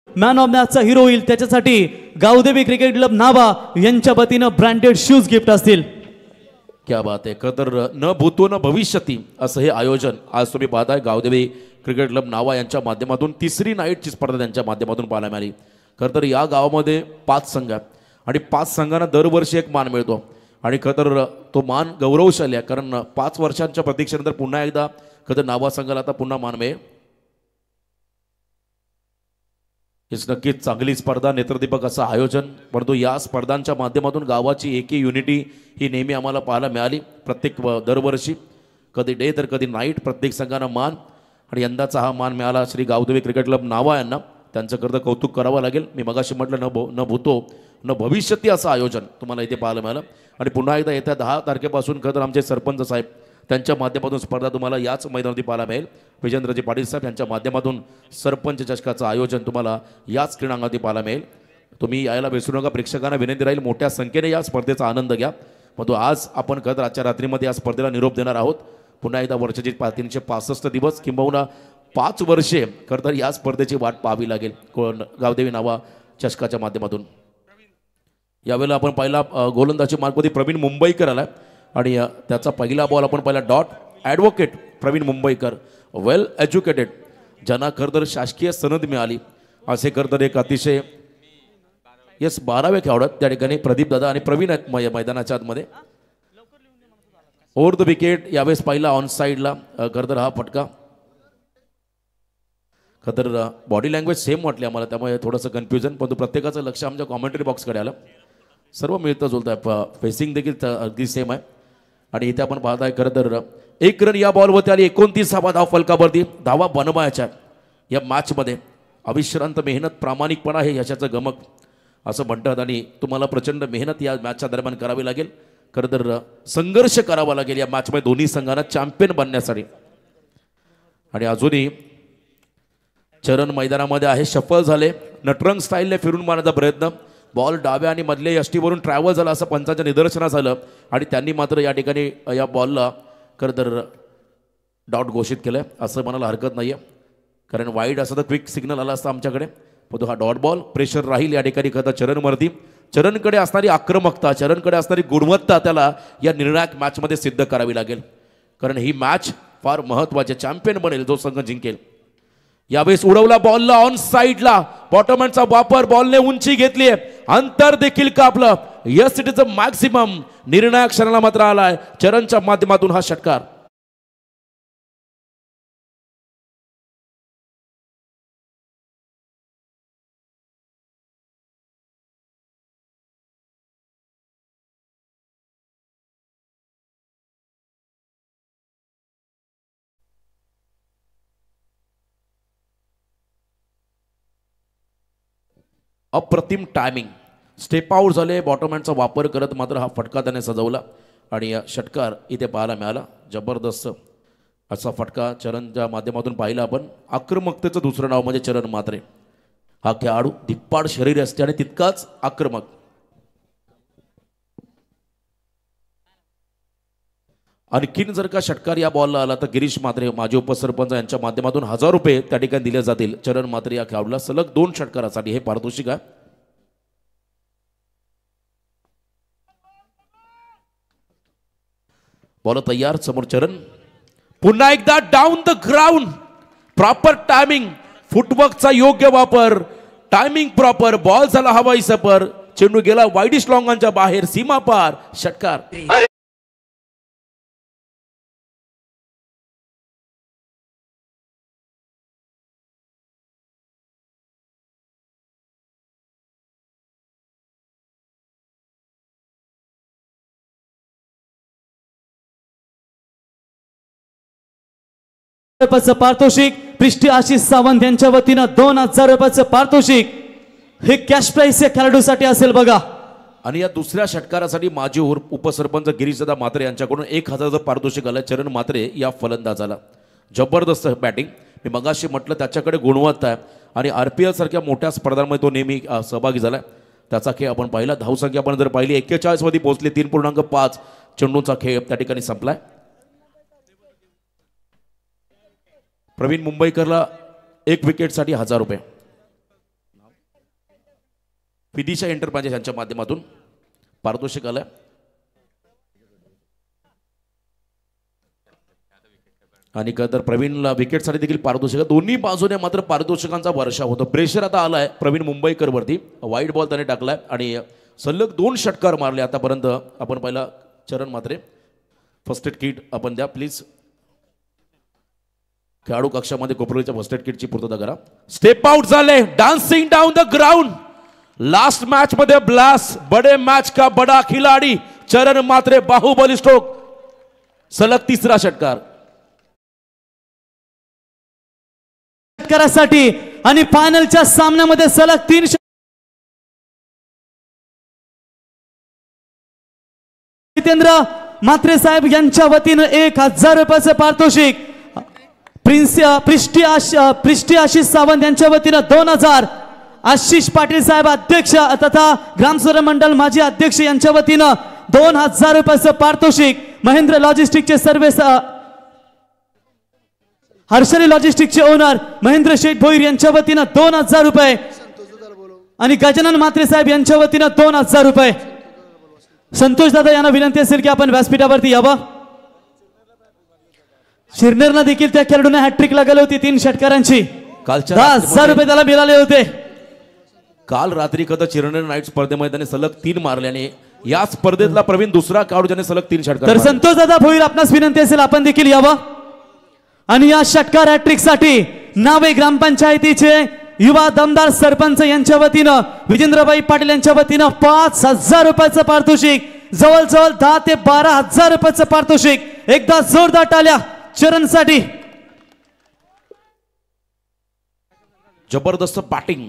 मॅन ऑफ मॅचचा हिरो होईल त्याच्यासाठी गावदेवी क्रिकेट क्लब नावा यांच्या वतीनं ब्रँडेड शूज गिफ्ट असतील. क्या बात आहे. खतर न भूतो न भविष्यती असं हे आयोजन आज तुम्ही पाहताय गावदेवी क्रिकेट क्लब नावा यांच्या माध्यमातून. 3री नाईटची स्पर्धा त्यांच्या माध्यमातून पाहायला मिळाली. खरं तर या गावामध्ये 5 संघ आहेत आणि 5 संघांना दरवर्षी एक मान मिळतो आणि खरं तो मान गौरवशाली आहे कारण 5 वर्षांच्या प्रतीक्षेनंतर पुन्हा एकदा खरं नावा संघाला आता पुन्हा मान मिळेल. हेच नक्कीच चांगली स्पर्धा नेत्रदीपक असं आयोजन. परंतु या स्पर्धांच्या माध्यमातून गावाची एकी युनिटी ही नेहमी आम्हाला पाहायला मिळाली प्रत्येक दरवर्षी. कधी डे तर कधी नाईट प्रत्येक संघांना मान आणि यंदाचा हा मान मिळाला श्री गावदेवी क्रिकेट क्लब नावा यांना. त्यांचं करता कौतुक करावं लागेल. मी मगाशी म्हटलं न भूतो न भविष्यती असं आयोजन तुम्हाला इथे पाहायला मिळालं. आणि पुन्हा एकदा येत्या 10 तारखेपासून खरं तर आमचे सरपंच साहेब त्यांच्या माध्यमातून स्पर्धा तुम्हाला याच मैदानावरती पाहायला मिळेल. विजेंद्रजी पाटील साहेब यांच्या माध्यमातून सरपंच चषकाचं आयोजन तुम्हाला याच क्रीडांगावरती पाहायला मिळेल. तुम्ही यायला विसरू नका. प्रेक्षकांना विनंती राहील मोठ्या संख्येने या स्पर्धेचा आनंद घ्या. मग आज आपण खरं आजच्या रात्रीमध्ये या स्पर्धेला निरोप देणार आहोत. पुन्हा एकदा वर्षाचे 365 दिवस किंबहुना 5 वर्षे खरं तर या स्पर्धेची वाट पाहावी लागेल गावदेवी नावा चषकाच्या माध्यमातून. यावेळेला आपण पहिला गोलंदाजी मार्गमध्ये प्रवीण मुंबईकर आला आणि त्याचा पहिला बॉल आपण पहिला डॉट. ॲडव्होकेट प्रवीण मुंबईकर, वेल एज्युकेटेड, ज्यांना खरं तर शासकीय सनद मिळाली असे खरं तर एक अतिशय 12व्या खेळाडू त्या ठिकाणी प्रदीप दादा आणि प्रवीण आहेत मैदानाच्या आतमध्ये. ओव्हर द विकेट यावेळेस पहिला ऑन साईडला खरं तर हा फटका. खरं तर बॉडी लँग्वेज सेम वाटली आम्हाला, त्यामुळे थोडंसं कन्फ्युजन, परंतु प्रत्येकाचं लक्ष आमच्या कॉमेंटरी बॉक्सकडे आलं. सर्व मिळतं जुळतं आहे, फेसिंग देखील अगदी सेम आहे. आणि इथे आपण पाहताय खरं तर 1 रन या बॉलवरती आली. 29वा धाव फलकावरती. धावा बनवायच्या या मॅचमध्ये. अविश्रांत मेहनत, प्रामाणिकपणा हे यशाचं गमक असं म्हणतात आणि तुम्हाला प्रचंड मेहनत या मॅचच्या दरम्यान करावी लागेल. खरं तर संघर्ष करावा लागेल या मॅचमध्ये दोन्ही संघांना चॅम्पियन बनण्यासाठी. आणि अजूनही चरण मैदानामध्ये आहे, शफल झाले, नटरंग स्टाईलने फिरून मारण्याचा प्रयत्न. बॉल डाव्या आणि मधल्या यष्टीवरून ट्रॅव्हल झाला असं पंचांच्या निदर्शनास आलं आणि त्यांनी मात्र या ठिकाणी या बॉलला खरं तर डॉट घोषित केलं असं म्हणायला हरकत नाही आहे, कारण वाईड असं तर क्विक सिग्नल आला असता आमच्याकडे. परंतु हा डॉट बॉल प्रेशर राहील या ठिकाणी खरं तर चरणवरती. चरणकडे असणारी आक्रमकता, चरणकडे असणारी गुणवत्ता त्याला या निर्णायक मॅचमध्ये सिद्ध करावी लागेल, कारण ही मॅच फार महत्त्वाची. चॅम्पियन बनेल जो संघ जिंकेल. यावेळेस उडवला बॉलला ऑन साईडला, बॉटमहँडचा वापर, बॉलने उंची घेतली, अंतर देखील कापलं. Yes, it is a maximum. निर्णायक क्षणाला मात्र आलाय चरणच्या माध्यमातून हा षटकार. अप्रतिम टायमिंग, स्टेप आउट झाले, बॉटमहँडचा वापर करत मात्र हा फटका त्याने सजवला आणि षटकार इथे पाहायला मिळाला. जबरदस्त असा फटका चरणच्या माध्यमातून पाहिला आपण. आक्रमकतेचं दुसरं नाव म्हणजे चरण म्हात्रे. हा खेळाडू धिप्पाड शरीर असते आणि तितकाच आक्रमक. आणखीन जर का षटकार या बॉलला आला तर गिरीश म्हात्रे माजी उपसरपंच यांच्या माध्यमातून 1000 रुपये त्या ठिकाणी दिले जातील चरण म्हात्रे या खेळाडूला सलग 2 षटकारासाठी. हे पारितोषिक आहे. बॉल तयार, समोर चरण, पुन्हा एकदा down the ground. Proper timing, फुटवर्कचा योग्य वापर, टायमिंग प्रॉपर. बॉल झाला हवाई सफर, चेंडू गेला वाईडिश लॉंगांच्या बाहेर, सीमा पार, षटकार. पारितोषिक पृष्ठी आशिष सावंत यांच्या वतीनं 2000 रुपयाचं पारितोषिक हे कॅश प्राइस या खेळाडूसाठी असेल बघा. आणि या दुसऱ्या षटकारासाठी माजी उपसरपंच गिरीशदादा म्हात्रे यांच्याकडून 1000चं पारितोषिक आलं चरण म्हात्रे या फलंदाजाला. जबरदस्त बॅटिंग. मी मगाशी म्हटलं त्याच्याकडे गुणवत्ता आहे आणि RPL सारख्या मोठ्या स्पर्धांमध्ये तो नेहमी सहभागी झाला. त्याचा खेळ आपण पाहिला. धावसंख्या आपण जर पाहिली 41 मध्ये पोहोचली. 3.5 चेंडूंचा खेळ त्या ठिकाणी संपलाय. प्रवीण मुंबईकरला 1 विकेटसाठी 1000 रुपये. विदिशा एंटरप्राइजेस यांच्या माध्यमातून पारितोषिक आलंय. आणि तर प्रवीणला विकेटसाठी देखील पारितोषिक. दोन्ही बाजूने मात्र पारितोषिकांचा वर्षा होतो. प्रेशर आता आलाय प्रवीण मुंबईकर वरती. वाईट बॉल त्याने टाकलाय आणि सलग 2 षटकार मारले आतापर्यंत. आपण पहिला चरण म्हात्रे फर्स्ट एड किट आपण द्या प्लीज. खेळाडू कक्षामध्ये कोपरलीच्या फर्स्ट एड किटची पूर्तता करा. स्टेप आउट झाले, dancing down the ground. Last match मध्ये ब्लास्ट, बडे मॅच का बडा खिलाडी चरण म्हात्रे, बाहुबली स्ट्रोक. सलग 3रा षटकार षटकारासाठी आणि फायनलच्या सामन्यामध्ये सलग 3 जितेंद्र म्हात्रे साहेब यांच्या वतीनं 1000 रुपयाचं पारितोषिक. पृष्ठी आशिष सावंत यांच्या वतीनं 2000. आशिष पाटील साहेब अध्यक्ष तथा ग्रामस्वराज्य मंडळ माजी अध्यक्ष यांच्या वतीनं 2000 रुपयाचं पारितोषिक. महेंद्र लॉजिस्टिकचे सर्वे हर्षली लॉजिस्टिकचे ओनर महेंद्र शेठ भोईर यांच्या वतीनं 2000 रुपये आणि गजानन म्हात्रे साहेब यांच्या वतीनं 2000 रुपये. संतोष दादा यांना विनंती असेल की आपण व्यासपीठावरती यावं. शिरनेरला देखील त्या खेळाडूने हॅट्रिक लागली होती 3 षटकारांची. कालच्या 10,000 रुपये त्याला मिळाले होते. काल रात्री कदा चिरनेर नाईट स्पर्धेमध्ये त्याने सलग 3 मारल्याने या स्पर्धेतला प्रवीण दुसरा खेळाडू ज्याने सलग 3 षटकार. तर संतोष दादा भोईर आपणास विनंती असेल आपण देखील यावं. आणि या षटकार हॅट्रिक साठी नावे ग्रामपंचायतीचे युवा दमदार सरपंच यांच्या वतीनं विजेंद्रबाई पाटील यांच्या वतीनं 5,000 रुपयाचं पारितोषिक, जवळजवळ 10 ते 12,000 रुपयाचं पारितोषिक. एकदा जोरदार टाळ्या चरणसाठी. जबरदस्त बॅटिंग,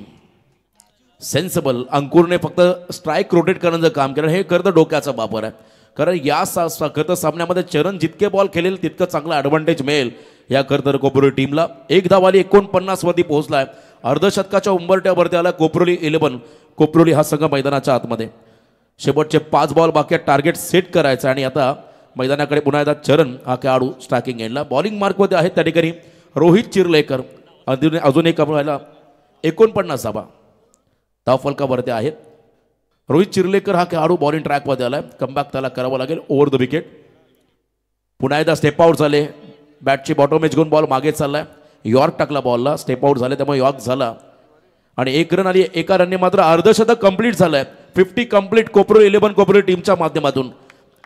सेन्सिबल. अंकुरने फक्त स्ट्राईक रोटेट करण्याचं काम केलं. हे खरं तर डोक्याचा वापर आहे, कारण या सामन्यामध्ये चरण जितके बॉल खेळेल तितकं चांगला ॲडव्हान्टेज मिळेल या खरं कोपरोली टीमला. 1 धावाली 49 वरती पोहोचलाय. अर्धशतकाच्या उंबरट्यावरती आला कोपरोली 11. कोपरोली हा संघ मैदानाच्या आतमध्ये. शेवटचे 5 बॉल बाकी आहेत, टार्गेट सेट करायचं. आणि आता मैदानाकडे पुन्हा एकदा चरण हा खेळाडू स्ट्रायकिंग एंडला. बॉलिंग मार्कमध्ये आहेत त्या ठिकाणी रोहित चिर्लेकर. अजून एक आपल्याला 49 धावा धावफलकावरती आहेत. रोहित चिर्लेकर हा खेळाडू बॉलिंग ट्रॅकमध्ये आलाय. कमबॅक त्याला करावं लागेल ओव्हर द विकेट. पुन्हा एकदा स्टेप आउट झाले. बॅटची बॉटम एज घेऊन बॉल मागे चाललाय. यॉर्क टाकला बॉलला, स्टेप आउट झाले त्यामुळे यॉर्क झाला आणि 1 रन आली. एका रनने मात्र अर्धशतक कंप्लीट झालंय. 50 कंप्लीट कोपरोली 11 कोपरोली टीमच्या माध्यमातून.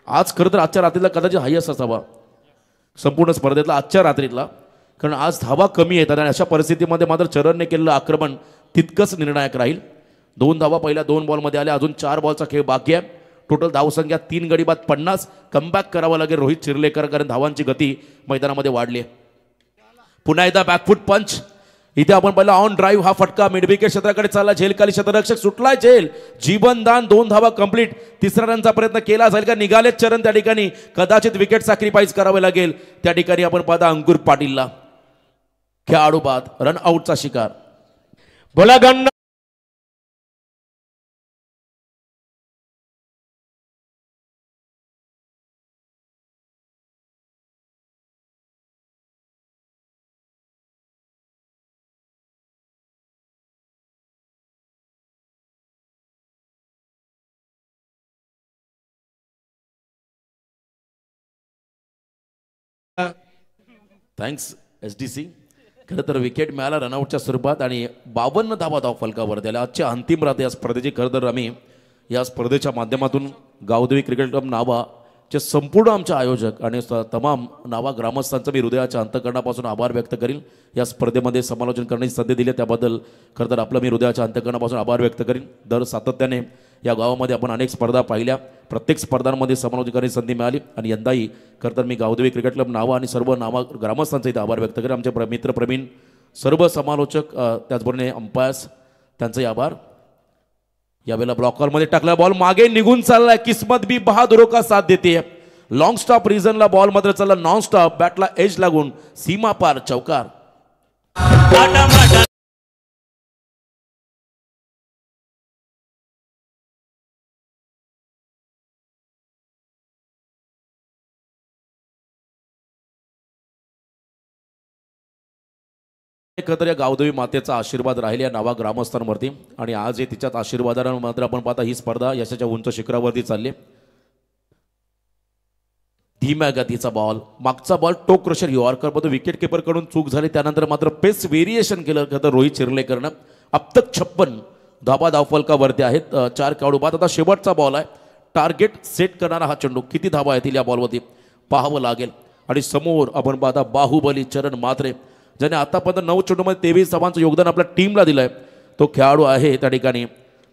आज खरं तर आजच्या रात्रीला कदाचित हायस्ट असावा संपूर्ण स्पर्धेतला आजच्या रात्रीतला, कारण आज धावा कमी येतात आणि अशा परिस्थितीमध्ये मात्र चरणने केलेलं आक्रमण तितकंच निर्णायक राहील. 2 धावा पहिल्या 2 बॉलमध्ये आल्या. अजून 4 बॉलचा खेळ बाकी आहे. टोटल धावसंख्या 3 गडी बाद 50. कमबॅक करावा लागेल रोहित चिर्लेकर, कारण धावांची गती मैदानामध्ये वाढली आहे. पुन्हा एकदा बॅकफूट पंच. इथे आपण पहिला ऑन ड्राईव्ह हा फटका मिड विकेट क्षेत्राकडे चालला. झेलखाली क्षेत्ररक्षक सुटलाय झेल. जीवनदान 2 धावा कंप्लीट. 3रा रनचा प्रयत्न केला जाईल का? निघालेत चरण त्या ठिकाणी. कदाचित विकेट सॅक्रिफाईस करावे लागेल त्या ठिकाणी. आपण पाहता अंकुर पाटीलला खेळाडू बाद, रन आउटचा शिकार. बोला गण थँक्स SDC. खरं तर विकेट मिळाला रनआउटच्या स्वरूपात आणि 52 धावा धावफलकावर द्यायला. आजच्या अंतिम राहते या स्पर्धेची. खरं तर आम्ही या स्पर्धेच्या माध्यमातून गावदेवी क्रिकेट क्लब नावाचे संपूर्ण आमचे आयोजक आणि तमाम नावा ग्रामस्थांचं मी हृदयाच्या अंतकरणापासून आभार व्यक्त करीन. या स्पर्धेमध्ये समालोचन करण्याची संधी दिली त्याबद्दल खरं तर आपलं मी हृदयाच्या अंतकरणापासून आभार व्यक्त करीन. दर सातत्याने या गावामध्ये आपण अनेक स्पर्धा पाहिल्या. प्रत्येक स्पर्धांमध्ये समालोचन करण्याची संधी मिळाली आणि यंदाही खरं तर मी गावदेवी क्रिकेट क्लब नावा आणि सर्व नावा ग्रामस्थांचा इथे आभार व्यक्त करेन. आमचे मित्र प्रवीण, सर्व समालोचक, त्याचबरोबर अंपायर्स, त्यांचाही आभार. यावेळेला ब्लॉक कॉलमध्ये टाकला बॉल मागे निघून चाललाय. किस्मत भी बहादुरों का साथ देते है. लॉंग स्टॉप रिझनला बॉल मात्र चालला नॉन स्टॉप. बॅटला एज लागून सीमा पार चौकार. खरं या गावदेवी मातेचा आशीर्वाद राहील या नावा ग्रामस्थांवरती आणि आज हे तिच्याच आशीर्वादाने मात्र आपण पाहता ही स्पर्धा यशाच्या उंच शिखरावरती चालली. धीम्या गतीचा बॉल, मागचा बॉल टोक क्रशर यॉर्कर मध्ये विकेट किपर कडून चूक झाली. त्यानंतर मात्र पेस व्हेरिएशन केलं खरं तर रोहित चिर्लेकरनं. अब तक 56 धावा धावफलकावरती आहेत. 4 खेळाडू बाद. आता शेवटचा बॉल आहे. टार्गेट सेट करणारा हा चेंडू. किती धावा येतील या बॉलवरती पाहावं लागेल. आणि समोर आपण पाहता बाहुबली चरण म्हात्रे, ज्याने आतापर्यंत 9 चेंडूमध्ये 23 धावांचं योगदान आपल्या टीमला दिलंय. तो खेळाडू आहे त्या ठिकाणी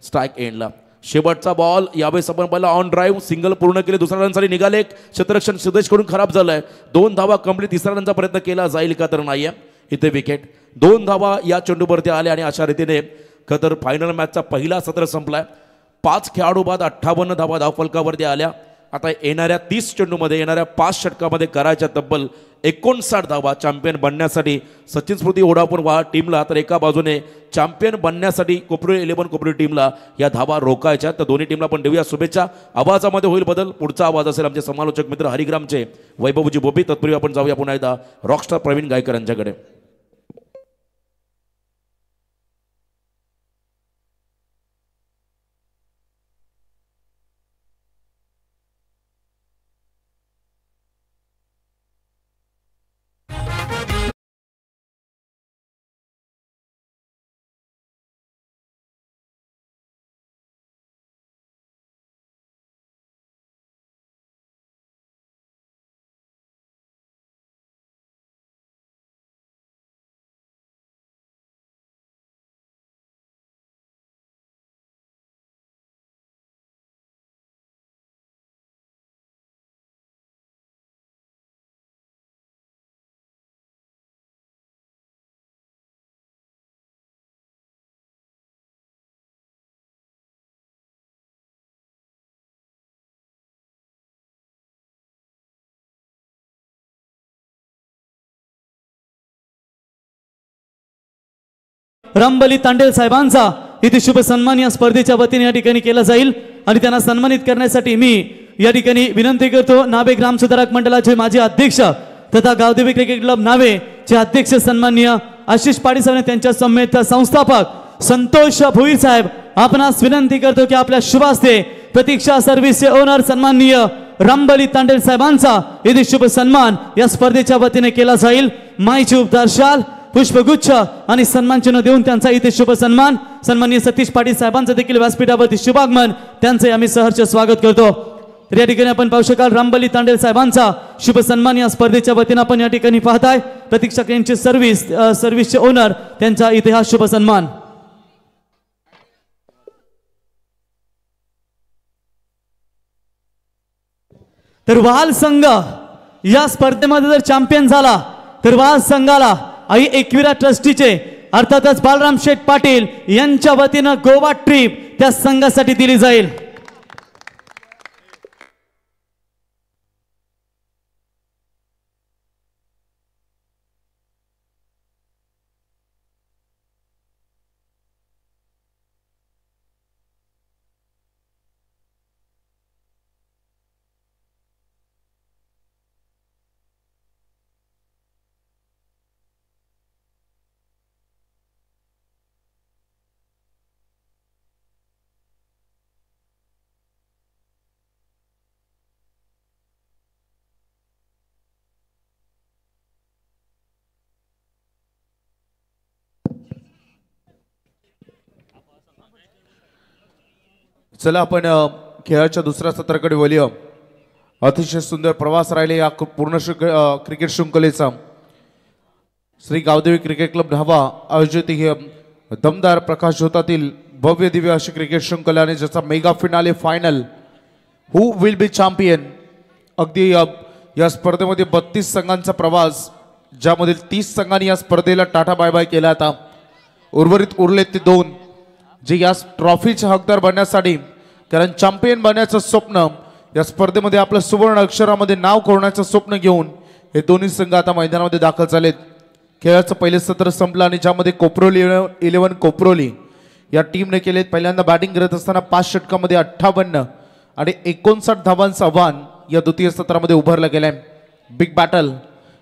स्ट्राईक एंडला. शेवटचा बॉल यावेळेस आपण पहिला ऑन ड्राईव्ह सिंगल पूर्ण केले. 2रा रनसाठी निघाले. क्षेत्ररक्षण सिद्धेश कडून खराब झालाय. 2 धावा कंप्लीट. 3रा रनचा प्रयत्न केला जाईल का तर नाहीये. इथे विकेट. 2 धावा या चेंडूवरती आल्या आणि अशा रीतीने खरं तर फायनल मॅचचा पहिला सत्र संपलाय. 5 खेळाडू बाद 58 धावा धावफलकावरती आल्या. आता येणाऱ्या 30 चेंडूमध्ये येणाऱ्या 5 षटकामध्ये करायच्या तब्बल 59 धावा चॅम्पियन बनण्यासाठी सचिन स्मृती ओढापूर वा टीमला, तर एका बाजूने चॅम्पियन बनण्यासाठी कोपरी 11 कोपरी टीमला या धावा रोकायच्या. तर दोन्ही टीमला पण देऊया शुभेच्छा. आवाजामध्ये होईल बदल. पुढचा आवाज असेल आमचे समालोचक मित्र हरिग्रामचे वैभवजी बोबी. तत्पूर्वी आपण जाऊया पुन्हा एकदा रॉकस्टार प्रवीण गायकर यांच्याकडे. रामबली तांडेल साहेबांचा इथे शुभ सन्मान या स्पर्धेच्या वतीने या ठिकाणी केला जाईल आणि त्यांना सन्मानित करण्यासाठी मी या ठिकाणी विनंती करतो नावे ग्राम सुधारक मंडळाचे माजी अध्यक्ष तथा गावदेवी क्रिकेट क्लब नावे चे अध्यक्ष सन्माननीय आशिष पाटील साहेब त्यांच्या समेत संस्थापक संतोष भोईर साहेब आपणास विनंती करतो की आपल्या शुभ हस्ते प्रतीक्षा सर्व्हिसचे ओनर सन्माननीय रामबली तांडेल साहेबांचा इथे शुभ सन्मान या स्पर्धेच्या वतीने केला जाईल. माईची उपदार शाल पुष्पगुच्छ आणि सन्मान चिन्ह देऊन त्यांचा इथे शुभ सन्मान सन्माननीय सतीश पाटील साहेबांचं देखील व्यासपीठावरती शुभागमन त्यांचे आम्ही सहर्ष स्वागत करतो. तर या ठिकाणी आपण पाहू शकाल रामबली तांडेल साहेबांचा शुभ सन्मान या स्पर्धेच्या वतीने आपण या ठिकाणी पाहताय. प्रतीक्षा यांची सर्व्हिसचे ओनर त्यांचा इथे हा शुभ सन्मान. तर वाल संघ या स्पर्धेमध्ये जर चॅम्पियन झाला तर वाल संघाला आई एकविरा ट्रस्टीचे अर्थातच बालराम शेठ पाटील यांच्या वतीनं गोवा ट्रिप त्या संघासाठी दिली जाईल. चला आपण खेळाच्या दुसऱ्या सत्राकडे वळूया. अतिशय सुंदर प्रवास राहिले या पूर्ण क्रिकेट शृंखलेचा. श्री गावदेवी क्रिकेट क्लब ढाबा आयोजित ही दमदार प्रकाश झोतातील भव्य दिव्य अशी क्रिकेट शृंखला आणि ज्याचा mega finale final who will be champion. अगदी या स्पर्धेमध्ये 32 संघांचा प्रवास, ज्यामधील 30 संघांनी या स्पर्धेला टाटा बाय बाय केला. आता उर्वरित उरलेत ते 2 जे या ट्रॉफीचे हकदार बनण्यासाठी, कारण चॅम्पियन बनण्याचं स्वप्न या स्पर्धेमध्ये आपलं सुवर्ण अक्षरामध्ये नाव कोरण्याचं स्वप्न घेऊन हे दोन्ही संघ आता मैदानामध्ये दाखल झालेत. खेळाचं पहिले सत्र संपलं आणि ज्यामध्ये कोपरोली 11 कोपरोली या टीमने केलेत. पहिल्यांदा बॅटिंग करत असताना 5 षटकामध्ये 58 आणि 59 धावांचं आव्हान या द्वितीय सत्रामध्ये उभारलं गेलंय. बिग बॅटल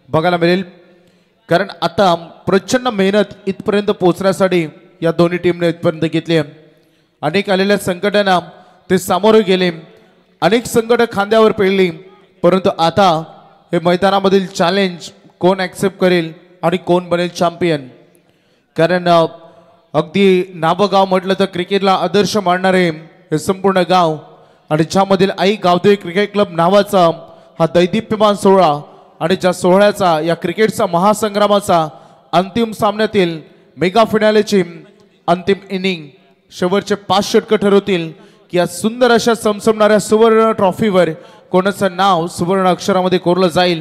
बघायला मिळेल, कारण आता प्रचंड मेहनत इथपर्यंत पोहोचण्यासाठी या दोन्ही टीमने इथपर्यंत घेतली आहे. अनेक आलेल्या संकटांना ते सामोरे गेले, अनेक संकट खांद्यावर पेलली, परंतु आता हे मैदानामधील चॅलेंज कोण ॲक्सेप्ट करेल आणि कोण बनेल चॅम्पियन. कारण अगदी नावगाव म्हटलं तर क्रिकेटला आदर्श मानणारे हे संपूर्ण गाव आणि ज्यामधील आई गावदेवी क्रिकेट क्लब नावाचा हा दैदिप्यमान सोहळा आणि ज्या सोहळ्याचा या क्रिकेटचा महासंग्रामाचा अंतिम सामन्यातील मेगा फिनालेची अंतिम इनिंग शेवटचे 5 षटकं ठरवतील की या सुंदर अशा समसमणाऱ्या सुवर्ण ट्रॉफीवर कोणाचं नाव सुवर्ण अक्षरामध्ये कोरलं जाईल,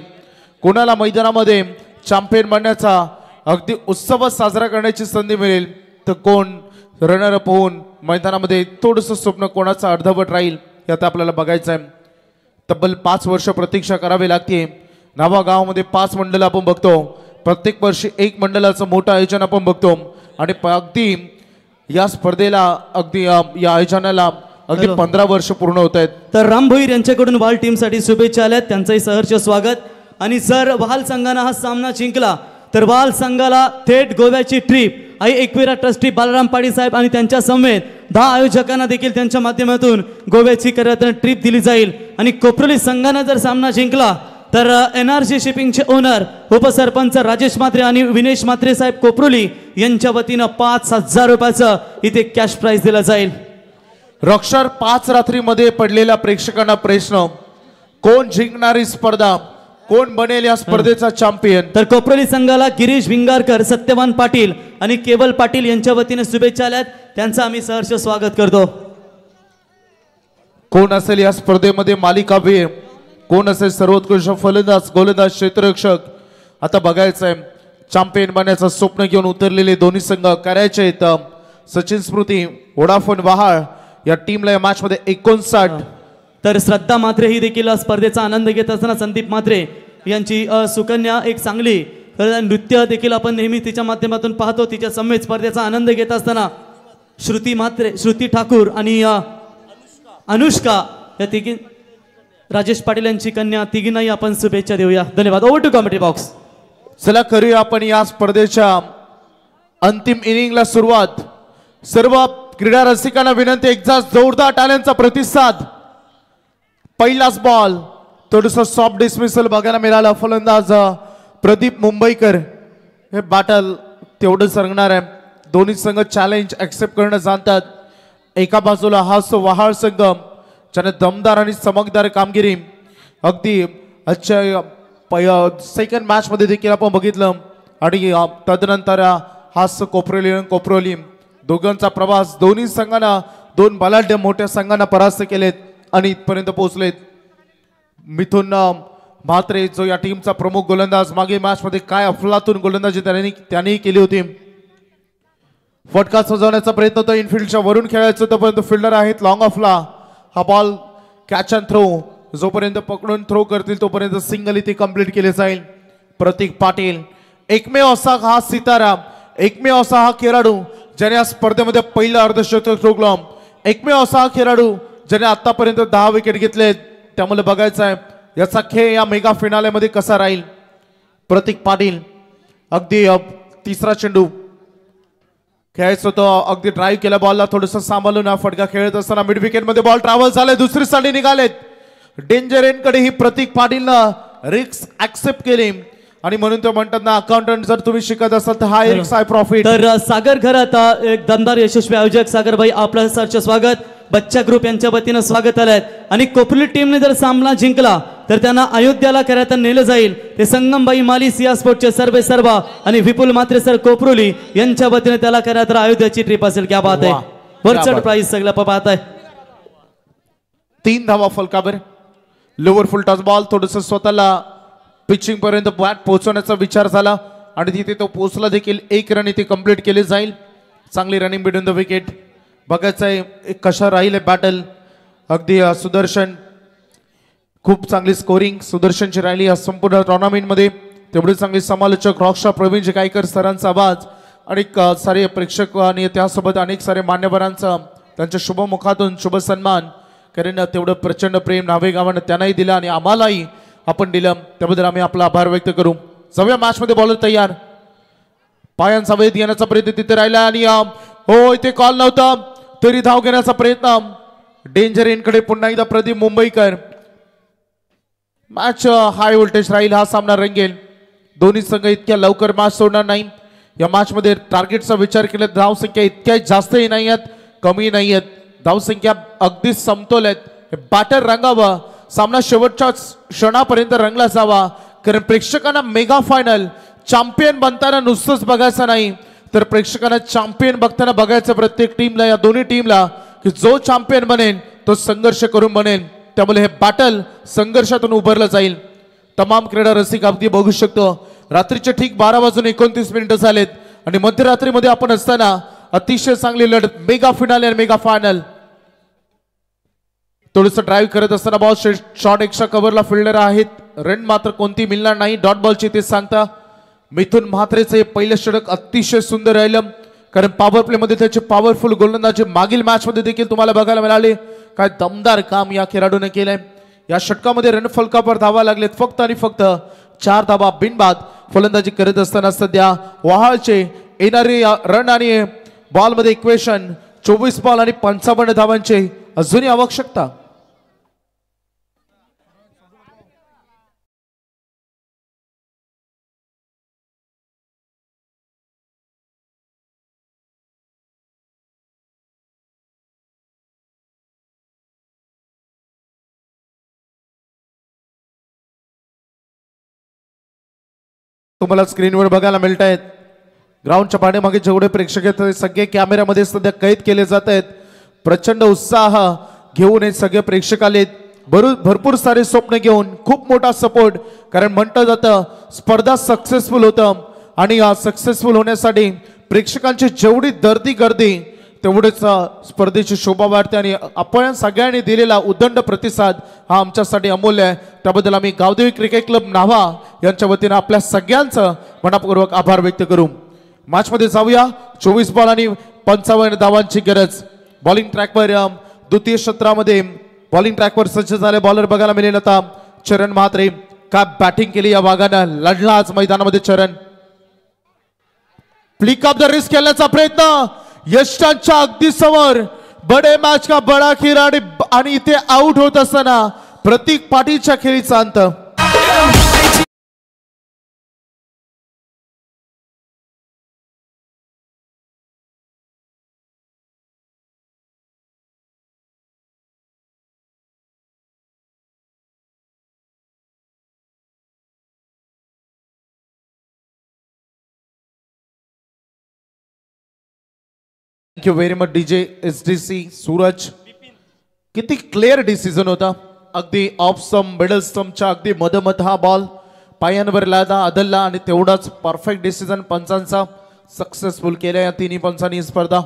कोणाला मैदानामध्ये चॅम्पियन बनण्याचा अगदी उत्सव साजरा करण्याची संधी मिळेल, तर कोण रनरअप होऊन मैदानामध्ये थोडंसं स्वप्न कोणाचं अर्धवट राहील हे आता आपल्याला बघायचं आहे. तब्बल 5 वर्ष प्रतीक्षा करावी लागते. नावा गावामध्ये 5 मंडळ आपण बघतो. प्रत्येक वर्षी एक मंडळाचं मोठं आयोजन आपण बघतो आणि अगदी या स्पर्धेला अगदी या आयोजनाला अगदी 15 वर्ष पूर्ण होत आहेत. तर राम भोईर यांच्याकडून वाल टीमसाठी शुभेच्छा आल्यात, त्यांचंही सहर्ष स्वागत. आणि जर वाल संघानं हा सामना जिंकला तर वाल संघाला थेट गोव्याची ट्रिप आई एकविरा ट्रस्टी बालराम पाटील साहेब आणि त्यांच्या समेत 10 आयोजकांना देखील त्यांच्या माध्यमातून गोव्याची ट्रिप दिली जाईल. आणि कोपरोली संघानं जर सामना जिंकला तर NRG शिपिंगचे ओनर उपसरपंच राजेश म्हात्रे आणि विनेश म्हात्रे साहेब कोपरोली यांच्या वतीनं 5,000 रुपयाचं इथे कॅश प्राइज दिलं जाईल. रॉकस्टार 5 रात्रीमध्ये पडलेल्या प्रेक्षकांना प्रश्न, कोण जिंकणारी स्पर्धा, कोण बनेल या स्पर्धेचा चॅम्पियन? तर कोपरोली संघाला गिरीश भिंगारकर, सत्यवान पाटील आणि केवल पाटील यांच्या वतीने शुभेच्छा आल्यात, त्यांचं आम्ही सहर्ष स्वागत करतो. कोण असेल या स्पर्धेमध्ये मालिकावीर, कोण असेल सर्वोत्कृष्ट फलंदाज, गोलंदाज, क्षेत्ररक्षक? आता बघायचं आहे. चॅम्पियन बनण्याचं स्वप्न घेऊन उतरलेले दोन्ही संघ करायचे आहेत. सचिन स्मृती, वोडाफोन वहाळ या टीमला या मॅच मध्ये 59. तर श्रद्धा म्हात्रे ही देखील स्पर्धेचा आनंद घेत असताना संदीप म्हात्रे यांची सुकन्या एक चांगली नृत्य देखील आपण नेहमी तिच्या माध्यमातून पाहतो. तिच्या समेत स्पर्धेचा आनंद घेत असताना श्रुती ठाकूर आणि अनुष्का या तिघी, राजेश पाटील यांची कन्या, तिघींनाही आपण शुभेच्छा देऊया. धन्यवाद. Over to comedy box. चला करूया आपण या स्पर्धेच्या अंतिम इनिंगला सुरुवात. सर्व क्रीडा रसिकांना विनंती, एकदा जोरदार टाळ्यांचा प्रतिसाद. पहिलाच बॉल थोडंसं सॉफ्ट डिसमिसल बघायला मिळालं. फलंदाज प्रदीप मुंबईकर. हे बॅटल तेवढंच रंगणार आहे. दोन्ही संघ चॅलेंज ऍक्सेप्ट करणं जाणतात. एका बाजूला हा वहाळ संघ ज्याने दमदार आणि चमकदार कामगिरी अगदी आजच्या सेकंड मॅच मध्ये देखील आपण बघितलं. आणि तदनंतर हास कोपरोली दोघांचा प्रवास, दोन्ही संघांना 2 बलाढ्य मोठ्या संघांना परास्त केलेत आणि इथपर्यंत पोहोचलेत. मिथुन म्हात्रे जो या टीमचा प्रमुख गोलंदाज, मागे मॅच मध्ये काय अफलातून गोलंदाजी त्यांनी केली होती. फटका सजवण्याचा प्रयत्न होता, इनफिल्डच्या वरून खेळायचं होतं, परंतु फिल्डर आहेत लॉंग ऑफला. हा बॉल कॅच अँड थ्रो, जोपर्यंत पकडून थ्रो करतील तोपर्यंत सिंगल इथे कंप्लीट केले जाईल. प्रतीक पाटील एकमेव असा हा सितारा, एकमेव असा हा खेळाडू ज्याने या स्पर्धेमध्ये पहिलं अर्धशतक ठोकलं, एकमेव असा हा खेळाडू ज्याने आतापर्यंत 10 विकेट घेतलेत. त्यामुळे बघायचं आहे याचा खेळ या मेगा फिनालेमध्ये कसा राहील. प्रतीक पाटील अगदी तिसरा चेंडू खेळायचं होतं, अगदी ड्राईव्ह केला बॉलला, थोडंसं सांभाळून हा फटका खेळत असताना मिड विकेट मध्ये बॉल ट्रॅव्हल झाले, दुसरी साठी निघालेत. डेंजर एंडकडे ही प्रतीक पाटीलनं रिस्क ऍक्सेप्ट केली आणि म्हणून तो म्हणतात ना, अकाउंटंट जर तुम्ही शिकत असाल तर हा रिस्क आहे प्रॉफिट. तर सागर घरात एक दमदार यशस्वी आयोजक सागरभाई आपलं सरचं स्वागत. बच्चा ग्रुप यांच्या वतीनं स्वागत आलंय. आणि कोपरोली टीमने जर सामना जिंकला तर त्यांना अयोध्याला करायला नेलं जाईल. ते संगमबाई माली सिया स्पोर्टचे सर्व आणि विपुल म्हात्रे सर कोपरोली यांच्या वतीने त्याला करायला अयोध्याची ट्रिप असेल. क्या बात आहे, वरचढ प्राइस सगळं पाहत आहे. 3 धावा फलकावर. लोअर फुल टॉस बॉल, थोडंसं स्वतःला पिचिंग पर्यंत बॅट पोहोचवण्याचा विचार झाला आणि तिथे तो पोहोचला देखील. 1 रन इथे कंप्लीट केले जाईल. चांगली रनिंग बिटवीन द विकेट. बघायचं आहे कशा राहील बॅटल. अगदी सुदर्शन खूप चांगली स्कोरिंग सुदर्शनची राहिली या संपूर्ण टुर्नामेंटमध्ये. तेवढे चांगले समालोचक रॉकस्टार प्रवीण जकाईकर सरांचा आवाज, अनेक सारे प्रेक्षक आणि त्यासोबत अनेक सारे मान्यवरांचा त्यांच्या शुभ मुखातून शुभ सन्मान. कारण तेवढं प्रचंड प्रेम नावे गावानं त्यांनाही दिलं आणि आम्हालाही आपण दिलं, त्याबद्दल आम्ही आपला आभार व्यक्त करू. सगळ्या मॅच मध्ये बॉलर तयार. पायांचा वेध घेण्याचा प्रयत्न तिथे राहिला आणि हो इथे कॉल नव्हता तरी धाव घेण्याचा प्रयत्न. डेंजर एंडकडे पुन्हा एकदा प्रदीप मुंबईकर. मॅच हाय व्होल्टेज राहील, हा सामना रंगेल. दोन्ही संघ इतक्या लवकर मॅच सोडणार नाही. या मॅच मध्ये टार्गेटचा विचार केला धाव संख्या इतक्या जास्तही नाही आहेत, कमी नाही आहेत. धाव संख्या अगदी समतोल आहेत. बॅटर रंगावं, सामना शेवटच्या क्षणापर्यंत रंगला जावा. कारण प्रेक्षकांना मेगा फायनल चॅम्पियन बनताना नुसतंच बघायचं नाही, तर प्रेक्षकांना चॅम्पियन बघताना बघायचं प्रत्येक टीमला, या दोन्ही टीमला, की जो चॅम्पियन बनेल तो संघर्ष करून बनेल. त्यामुळे हे बॅटल संघर्षातून उभारलं जाईल. तमाम क्रीडा रसिक अगदी बघू शकतो. रात्रीचे ठीक 12:29 झालेत आणि मध्यरात्रीमध्ये आपण असताना अतिशय चांगली लढत, मेगा फिनाले आणि मेगा फायनल. थोडंसं ड्राईव्ह करत असताना बॉल शॉर्ट एक्स्ट्रा कव्हरला फिल्डर आहेत, रन मात्र कोणती मिळणार नाही. डॉट बॉलची ते सांगता मिथुन म्हात्रेचं हे पहिलं षटक अतिशय सुंदर राहिलं, कारण पॉवर प्ले मध्ये त्याचे पॉवरफुल गोलंदाजी मागील मॅच मध्ये देखील तुम्हाला बघायला मिळाले. काय दमदार काम या खेळाडूने केलंय. या षटकामध्ये रन फलकावर धावा लागलेत फक्त आणि फक्त 4 धावा बिनबाद. फलंदाजी करत असताना सध्या वहाळचे येणारे रन आणि बॉल मध्ये इक्वेशन 24 बॉल आणि 55 धावांची अजूनही आवश्यकता. तुम्हाला स्क्रीनवर बघायला मिळत आहेत ग्राउंडच्या पाठीमागे जेवढे प्रेक्षक आहेत सगळे कॅमेऱ्यामध्ये सध्या कैद केले जात आहेत. प्रचंड उत्साह घेऊन हे सगळे प्रेक्षक आलेत, भरपूर सारे स्वप्न घेऊन, खूप मोठा सपोर्ट. कारण म्हटलं जातं स्पर्धा सक्सेसफुल होतं आणि या सक्सेसफुल होण्यासाठी प्रेक्षकांची जेवढी गर्दी तेवढेच स्पर्धेची शोभा वाढते. आणि आपण सगळ्यांनी दिलेला उदंड प्रतिसाद हा आमच्यासाठी अमूल्य आहे. त्याबद्दल आम्ही गावदेवी क्रिकेट क्लब न्हावा यांच्या वतीनं आपल्या सगळ्यांचं मनपूर्वक आभार व्यक्त करू. मॅच मध्ये जाऊया. 24 बॉल आणि 55 धावांची गरज. बॉलिंग ट्रॅकवर द्वितीय क्षेत्रामध्ये बॉलिंग ट्रॅकवर सज्ज झाले बॉलर बघायला मिळेल आता चरण म्हात्रे. काय बॅटिंग केली या वाघानं, लढला आज मैदानामध्ये चरण. फ्लिक ऑफ द रिस्क खेळण्याचा प्रयत्न यशांच्या अगदी समोर. बडे मॅच का बडा खिलाडी आणि इथे आउट होत असताना प्रतीक पाटीलच्या खेळीचा अंत. Thank you very much DJ SDC Suraj. किती क्लिअर डिसिजन होता. अगदी ऑफ स्टंप मिडल स्टंपच्या अगदी मधोमध हा बॉल पायांवर लादा आदलला आणि तेवढाच परफेक्ट डिसिजन पंचांचा सक्सेसफुल केल्या या तिन्ही पंचांनी स्पर्धा.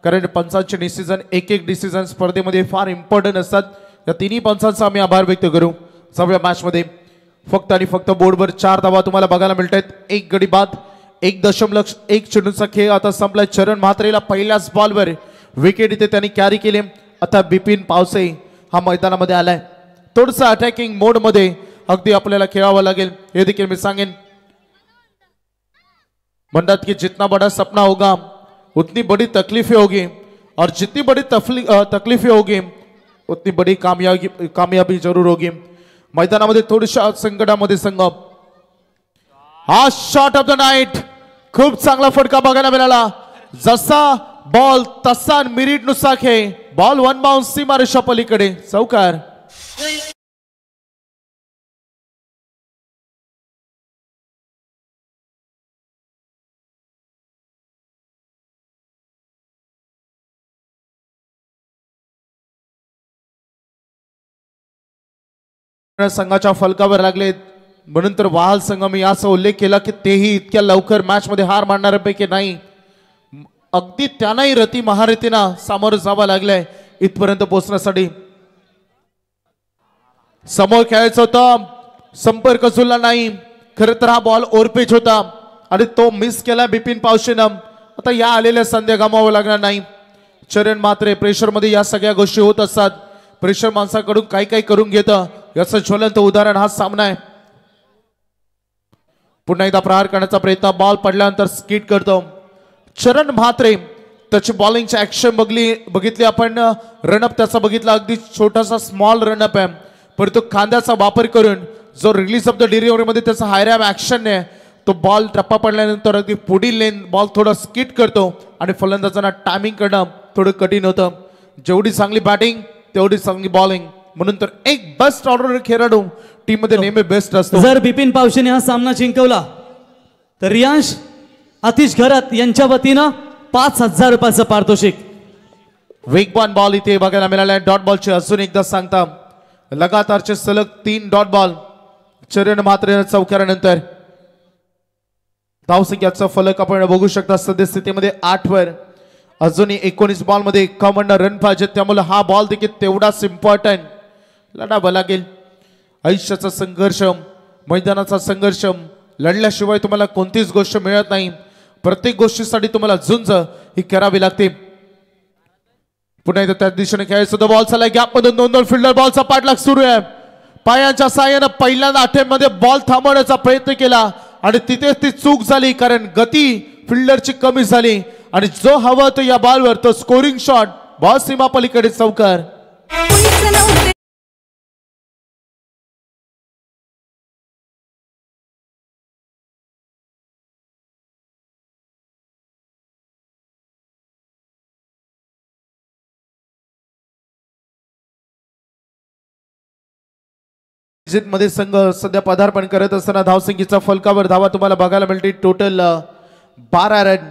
कारण पंचांचे डिसिजन एक डिसिजन स्पर्धेमध्ये फार इम्पॉर्टंट असतात. या तिन्ही पंचांचा आम्ही आभार व्यक्त करू. सगळ्या मॅचमध्ये फक्त आणि फक्त बोर्डवर 4 धावा तुम्हाला बघायला मिळत आहेत. 1 गडी बाद, 1.1 चेंडूचा खेळ आता संपलाय. चरण म्हात्रेला पहिल्याच बॉलवर विकेट इथे त्यांनी कॅरी केले. आता बिपिन पावसे हा मैदानामध्ये आलाय. थोडंसं अटॅकिंग मोड मध्ये अगदी आपल्याला खेळावं लागेल हे देखील मी सांगेन. म्हणतात की जितना बड़ा सपना होगा उतनी बड़ी तकलीफें होगी और जितनी बड़ी तकलीफें होगी उतनी बड़ी कामयाबी जरूर होगी. मैदानामध्ये थोड्याशा संकटामध्ये संघ. हा शॉट ऑफ द नाईट खूप चांगला फटका बघायला मिळाला. जसा बॉल तसा मिरिट नुसार खेळ. बॉल 1 बाउन्स सीमारेषा पलीकडे चौकार. संघाच्या फलकावर लागलेत म्हणून तर वाहल संघ मी असा उल्लेख केला की तेही इतक्या लवकर मॅच मध्ये हार मानणाऱ्यापैकी नाही. अगदी त्यांनाही रती महारथीनं सामोरं जावं लागलंय इथपर्यंत पोहोचण्यासाठी. समोर खेळायचं होतं, संपर्क जुळला नाही. खरं तर हा बॉल ओव्हरपिच होता आणि तो मिस केला बिपिन पावशेनं. आता या आलेल्या संध्या गमावं लागणार नाही. चरण म्हात्रे प्रेशर मध्ये या सगळ्या गोष्टी होत असतात. प्रेशर माणसाकडून काही करून घेतं याचं ज्वलंत उदाहरण हा सामना आहे. पुन्हा एकदा प्रहार करण्याचा प्रयत्न. बॉल पडल्यानंतर स्किट करतो चरण म्हात्रे. त्याची बॉलिंगची ऍक्शन बघितली आपण. रनअप त्याचा बघितला, अगदी छोटासा स्मॉल रनअप आहे परंतु खांद्याचा वापर करून जो रिलीज ऑफ द डिलिव्हरी मध्ये त्याचा हायरॅम ऍक्शन आहे तो बॉल टप्पा पडल्यानंतर अगदी पुढील लेन बॉल थोडा स्किट करतो आणि फलंदाजांना टायमिंग करणं थोडं कठीण होतं. जेवढी चांगली बॅटिंग तेवढी चांगली बॉलिंग म्हणून तर एक बेस्ट ऑर्डर खेळाडू टीम मध्ये नेहमी बेस्ट असतो. जर बिपिन पावशेने हा सामना जिंकवला तर रियांश आतिश घरात यांच्या वतीनं 5,000 रुपयाचं पारितोषिक. वेगवान बॉल इथे बघायला मिळाला. डॉट बॉलचे अजून एकदा सांगता लगातारचे सलग 3 डॉट बॉल चरण म्हात्रे चौकारानंतर. धावसंख्याचा फलक आपण बघू शकता सद्यस्थितीमध्ये 8 वर अजूनही 19 बॉल मध्ये 51 रन पाहिजे, त्यामुळे हा बॉल देखील तेवढाच इम्पॉर्टंट लढावा लागेल. आयुष्याचा संघर्ष, मैदानाचा संघर्ष लढल्याशिवाय तुम्हाला कोणतीच गोष्ट मिळत नाही. प्रत्येक गोष्टीसाठी तुम्हाला झुंज ही करावी लागते. पुन्हा एकदा त्या दिशेने खेळायचं बॉल चालला, गॅप मधून 2-2 फिल्डर, बॉलचा पाठलाग सुरू आहे. पायांच्या साहाय्याने पहिल्यांदा अटेम्प्ट मध्ये बॉल थांबवण्याचा प्रयत्न केला आणि तिथे ती चूक झाली, कारण गती फिल्डरची कमी झाली आणि जो हवा तो या बॉलवर तो स्कोरिंग शॉट, बॉल सीमा पलीकडे चौकार. मध्ये संघ सध्या पदार्पण करत असताना धावसंख्येचा फलकावर धावा तुम्हाला बघायला मिळते. Total 12 run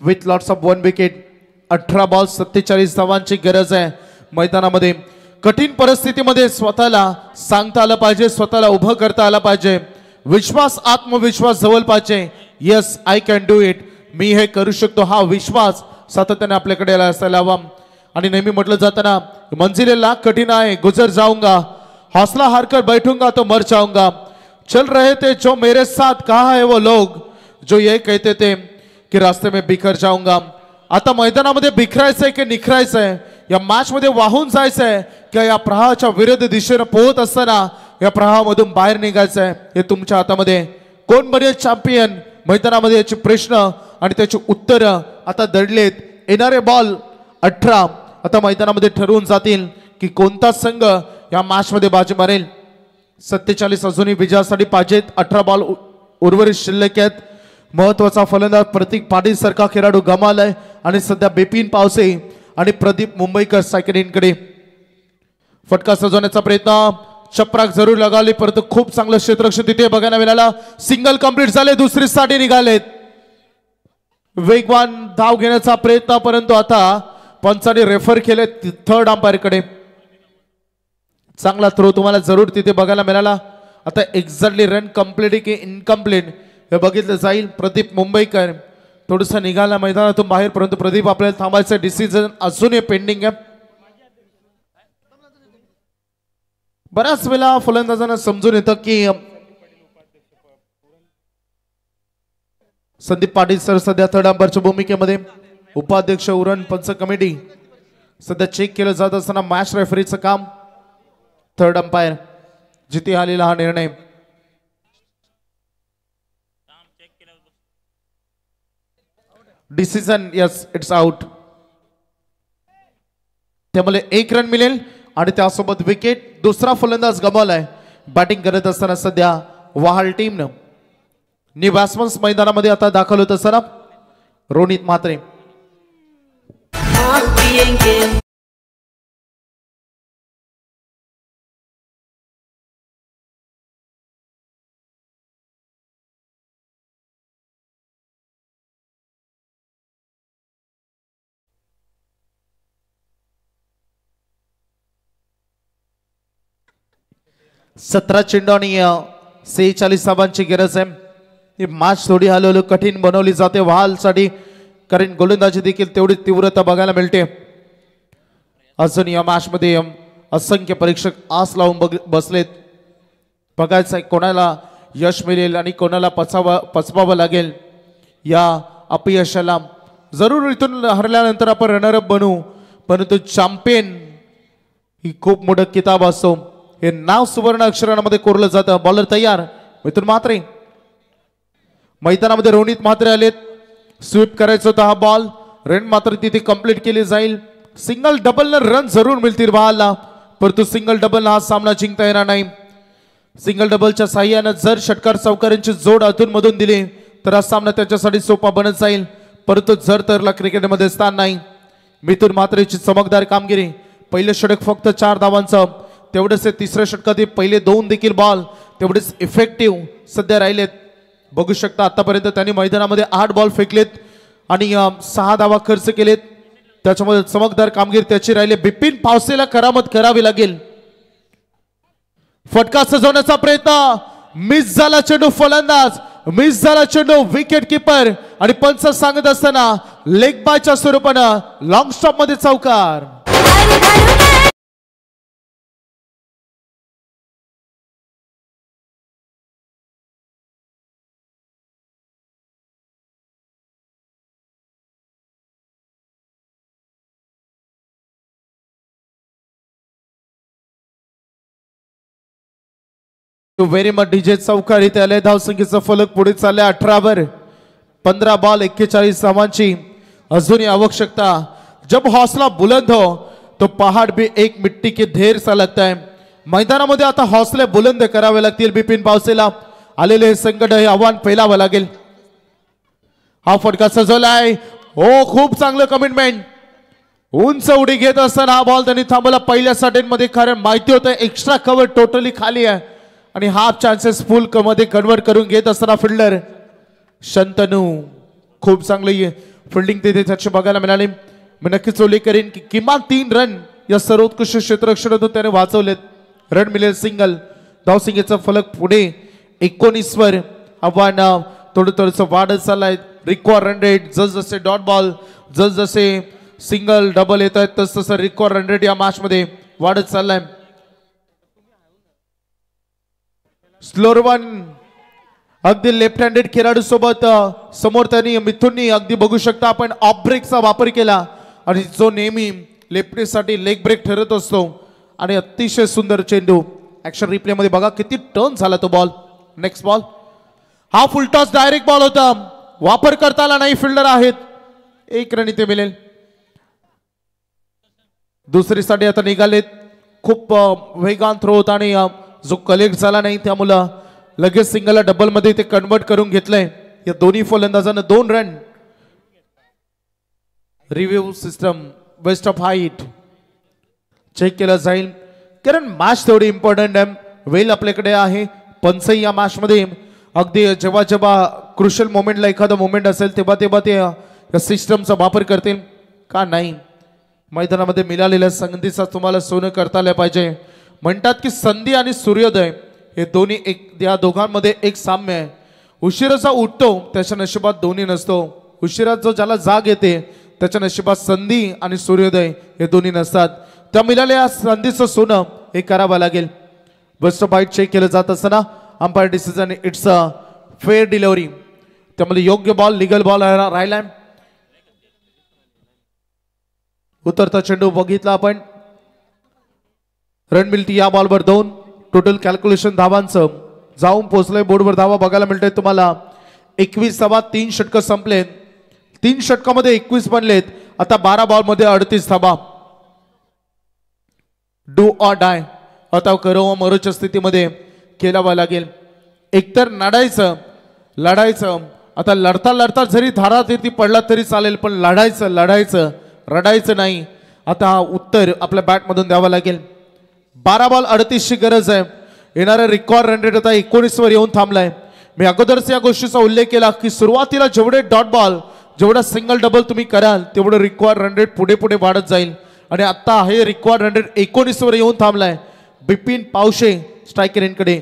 with lots of 1 wicket. 18 ball 47 धावांची गरज आहे. मैदानामध्ये कठीण परिस्थितीमध्ये स्वतःला सांगता आलं पाहिजे, स्वतःला उभं करता आलं पाहिजे. विश्वास, आत्मविश्वास जवळ पाहिजे. Yes, I can do it, मी हे करू शकतो, हा विश्वास सातत्याने आपल्याकडे असायला हवा. आणि नेहमी म्हटलं जातं ना, मंजिलेला कठीण आहे, गुजर जाऊंगा, हौसला हारकर बैठूंगा तो मर जाऊंगा. चल रहे थे जो मेरे साथ, कहा है वो लोग जो ये कहते थे कि रास्ते में बिखर जाऊंगा. आता मैदानामध्ये बिखरायचंय की निखरायचंय, या मॅच मध्ये वाहून जायचंय किंवा या प्रवाहाच्या विरुद्ध दिशेने पोहत असताना या प्रवाहामधून बाहेर निघायचंय, हे तुमच्या हातामध्ये. कोण बनेल चॅम्पियन, मैदानामध्ये याचे प्रश्न आणि त्याची उत्तर आता दडलेत. येणारे बॉल 18 आता मैदानामध्ये ठरवून जातील की कोणता संघ या मॅच मध्ये बाजी मारेल. 47 अजूनही विजयासाठी पाहिजेत. 18 बॉल उर्वरित शिल्लक आहेत. महत्वाचा फलंदाज प्रतीक पाटील सारखा खेळाडू गमावलाय आणि सध्या बिपिन पावसे आणि प्रदीप मुंबईकर सायकलींकडे. फटका सजवण्याचा प्रयत्न, चपराक जरूर लगावली, परंतु खूप चांगलं क्षेत्ररक्षण तिथे बघायला मिळाला. सिंगल कंप्लीट झाले, दुसरी साठी निघालेत. वेगवान धाव घेण्याचा प्रयत्न, परंतु आता पंचाने रेफर केले थर्ड अंपायर कडे. चांगला थ्रो तुम्हाला जरूर तिथे बघायला मिळाला. आता एक्झॅक्टली रन कंप्लीट की इनकम्प्लीट हे बघितलं जाईल. प्रदीप मुंबईकर थोडंसं निघाला मैदानातून बाहेर, परंतु प्रदीप आपल्याला थांबायचं डिसिजन अजूनही पेंडिंग आहे. बऱ्याच वेळा फलंदाजांना समजून येतं की संदीप पाटील सर सध्या थर्ड अंपायरच्या भूमिकेमध्ये, उपाध्यक्ष उरण पंच कमिटी सध्या चेक केलं जात असताना मॅच रेफरीचं काम. थर्ड अंपायर जिथे आलेला हा निर्णय. Decision yes, it's out. त्यामुळे 1 रन मिळेल आणि त्यासोबत विकेट. दुसरा फलंदाज गमावलाय बॅटिंग करत असताना सध्या वहाल टीमनं. न्यू बॅट्समन्स मैदानामध्ये आता दाखल होत असताना रोनित म्हात्रे. सतरा चेंडू आणि 46 धावांची गरज आहे. ही मॅच थोडी हळूहळू कठीण बनवली जाते वहालसाठी, कारण गोलंदाजी देखील तेवढी तीव्रता बघायला मिळते. अजून या मॅच मध्ये असंख्य परीक्षक आस लावून बसलेत. बघायचं कोणाला यश मिळेल आणि कोणाला पचवावं लागेल या अपयशाला. जरूर इथून हरल्यानंतर आपण रनरअप बनू, परंतु चॅम्पियन ही खूप मोठं किताब असतो. हे नाव सुवर्ण अक्षरांमध्ये कोरलं जातं. बॉलर तयार, मिथुन म्हात्रे मैदानामध्ये. रोनित म्हात्रे आलेत. स्वीप करायचं होतं हा बॉल, रन मात्र तिथे कंप्लीट केली जाईल. सिंगल डबल रन जरूर मिळतील बहालला, परंतु सिंगल डबल हा सामना जिंकता येणार नाही. सिंगल डबलच्या साह्यानं जर षटकार चौकारांची जोड अधून मधून दिली तर हा सामना त्याच्यासाठी सोपा बनत जाईल, परंतु जर तरला क्रिकेटमध्ये स्थान नाही. मिथुन म्हात्रेची चमकदार कामगिरी. पहिले षटक फक्त 4 धावांचं, तेवढेच तिसऱ्या षटकातील पहिले 2 देखील बॉल तेवढेच इफेक्टिव्ह सध्या राहिलेत. बघू शकता आतापर्यंत त्यांनी मैदानामध्ये 8 बॉल फेकलेत आणि 6 धावा खर्च केलेत. त्याच्यामध्ये चमकदार कामगिरी त्याची राहिली. बिपिन पावसेला करामत करावी लागेल. फटका सजवण्याचा प्रयत्न, मिस झाला चेंडू. फलंदाज मिस झाला चेंडू. विकेट किपर आणि पंच सांगत असताना लेग बायच्या स्वरूपानं लॉंग स्टॉप मध्ये चौकार. व्हेरी मच डीजे चौकार इथे आले. धावसंख्येचा फलक पुढे चालले 18 15 बॉल 41 धावांची अजूनही आवश्यकता. जब हौसला बुलंद हो तो पहाड़ भी एक मिट्टी के ढेर सा लगता है. मैदानामध्ये आता हौसले बुलंद करावे लागतील. बिपिन पावसेला आलेले संकट हे आव्हान पेलावं लागेल. हा फटका सजवलाय. हो खूप चांगलं कमिटमेंट. उंच उडी घेत असताना हा बॉल त्यांनी थांबवला पहिल्या मध्ये, कारण माहिती होतं एक्स्ट्रा कव्हर टोटली खाली आहे आणि हाफ चान्सेस फुल मध्ये कन्वर्ट करून घेत असताना फिल्डर शंतनू खूप चांगली फिल्डिंग तिथे त्याची बघायला मिळाली. मी नक्कीच उल्लेख करीन की किमान 3 रन या सर्वोत्कृष्ट क्षेत्ररक्षणातून त्याने वाचवलेत. रन मिळेल सिंगल. धावसंख्येचा फलक पुढे 19 वर. आव्हान थोडंसं वाढत चाललाय. रिक्वायर रन रेट जसे डॉट बॉल जसे सिंगल डबल येत आहेत तसं रिक्वायर रन रेट या मॅच मध्ये वाढत चाललाय. स्लोरवन अगदी लेफ्ट हँडेड खेळाडू सोबत समोर त्यांनी मिथुननी अगदी बघू शकता आपण ऑफ ब्रेकचा वापर केला आणि जो नेहमी लेफ्टीसाठी लेग ब्रेक ठरत असतो. आणि अतिशय सुंदर चेंडू. ऍक्शन रिप्ले मध्ये बघा किती टर्न झाला तो बॉल. Next ball. हा फुल टॉस डायरेक्ट बॉल होता. वापर करता आला नाही. फिल्डर आहेत. 1 रन इथे मिळेल. दुसरीसाठी आता निघालेत. खूप वेगान थ्रो होता आणि जो कलेक्ट झाला नाही त्यामुळं लगेच सिंगलला डबल मध्ये ते कन्वर्ट करून घेतलंय. या दोन्ही फलंदाजांना 2 run. Review system waist of height check केलं जाईल, कारण मॅच तेवढी इम्पॉर्टंट आहे. वेल आपल्याकडे आहे. पंचही या मॅच मध्ये अगदी जेव्हा जेव्हा क्रुशियल मोमेंटला एखादा मोमेंट असेल तेव्हा तेव्हा ते या सिस्टमचा वापर करतील का नाही. मैदानामध्ये मिळालेल्या संधीचा तुम्हाला सोनं करता आलं पाहिजे. म्हणतात की संधी आणि सूर्योदय हे दोन्ही या दोघांमध्ये एक साम्य आहे. उशिराचा उठतो त्याच्या नशिबात दोन्ही नसतो. उशिरा जो ज्याला जाग येते त्याच्या नशिबात संधी आणि सूर्योदय हे दोन्ही नसतात. त्या मिळालेल्या संधीचं सोनं हे करावं लागेल. बेस्ट ऑफ बाईट चेक केलं जात असताना umpire decision it's a fair delivery. त्यामुळे योग्य बॉल लिगल बॉल राहिलाय. उतरता चेंडू बघितला आपण. रन मिळती या बॉलवर 2. टोटल कॅल्क्युलेशन धावांचं जाऊन पोहोचलंय. बोर्डवर धावा बघायला मिळते तुम्हाला 21 धावा. 3 षटकं संपलेत. 3 षटकामध्ये 21 बनलेत. आता 12 बॉल मध्ये 38 धावा. डू ऑर डाय आता करो मरोच्या स्थितीमध्ये खेळावं लागेल. एकतर लढायचं. आता लढता लढता जरी धारात ती पडला तरी चालेल, पण लढायचं रडायचं नाही. आता उत्तर आपल्या बॅटमधून द्यावं लागेल. 12 बॉल 38 ची गरज आहे. येणारा रिकॉर्ड रन रेट आता 19 वर येऊन थांबलाय. मी अगोदरच या गोष्टीचा उल्लेख केला की सुरुवातीला जेवढे डॉट बॉल जेवढा सिंगल डबल तुम्ही कराल तेवढं रिक्वायर्ड रन रेट पुढे पुढे वाढत जाईल. आणि आता हे रिक्वायर्ड रन रेट 19 वर येऊन थांबलाय. बिपिन पावशे स्ट्रायकर यांकडे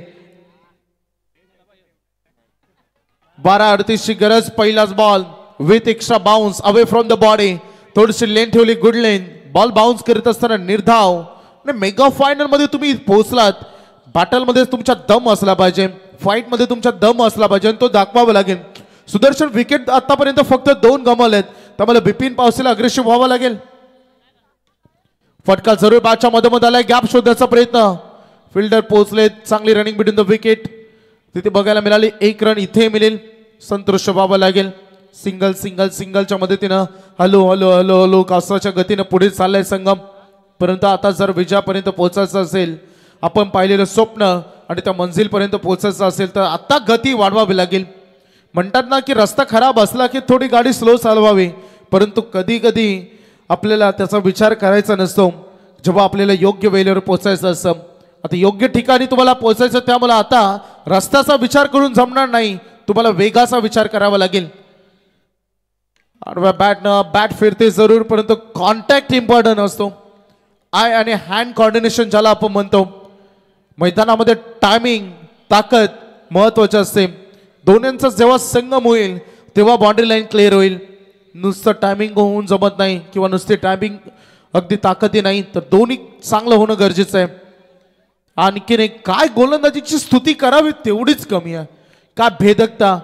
12-38 ची गरज. पहिलाच ball with extra bounce away from the body. थोडीशी लेन ठेवली. गुड लेन. बॉल बाउन्स करत असताना निर्धाव. मेगा फायनल मध्ये तुम्ही पोहोचलात. बॅटल मध्ये तुमचा दम असला पाहिजे. फाईट मध्ये तुमचा दम असला पाहिजे आणि तो दाखवावा लागेल. सुदर्शन विकेट आतापर्यंत फक्त 2 गमावलेत. त्यामुळे बिपिन पावसेला अग्रेसिव्ह व्हावं लागेल. फटका जरूर बॅटच्या मधोमध आलाय. गॅप शोधण्याचा प्रयत्न. फिल्डर पोहोचलेत. चांगली रनिंग बिटवीन द विकेट तिथे बघायला मिळाली. 1 रन इथे मिळेल. संतोष व्हावं लागेल. सिंगलच्या मदतीनं हलो कासाच्या गतीनं पुढे चाललाय संगम. परंतु आता जर विजयापर्यंत पोहोचायचं असेल, आपण पाहिलेलं स्वप्न आणि त्या मंजिलपर्यंत पोहोचायचं असेल तर आता गती वाढवावी लागेल. म्हणतात ना की रस्ता खराब असला की थोडी गाडी स्लो चालवावी, परंतु कधी कधी आपल्याला त्याचा विचार करायचा नसतो जेव्हा आपल्याला योग्य वेळेवर पोहोचायचं असतं. आता योग्य ठिकाणी तुम्हाला पोहोचायचं, त्यामुळे आता रस्त्याचा विचार करून जमणार नाही. तुम्हाला वेगाचा विचार करावा लागेल. बॅट फिरते जरूर, परंतु कॉन्टॅक्ट इम्पॉर्टंट असतो. आय आणि हँड कॉर्डिनेशन ज्याला आपण म्हणतो. मैदानामध्ये टायमिंग ताकद महत्वाची असते. दोन्हींचा जेव्हा संगम होईल तेव्हा बाउंड्री लाईन क्लिअर होईल. नुसतं टायमिंग होऊन जमत नाही किंवा नुसते टायमिंग अगदी ताकदी नाही, तर दोन्ही चांगलं होणं गरजेचं आहे. आणखीन एक काय गोलंदाजीची स्तुती करावी तेवढीच कमी आहे. काय भेदकता,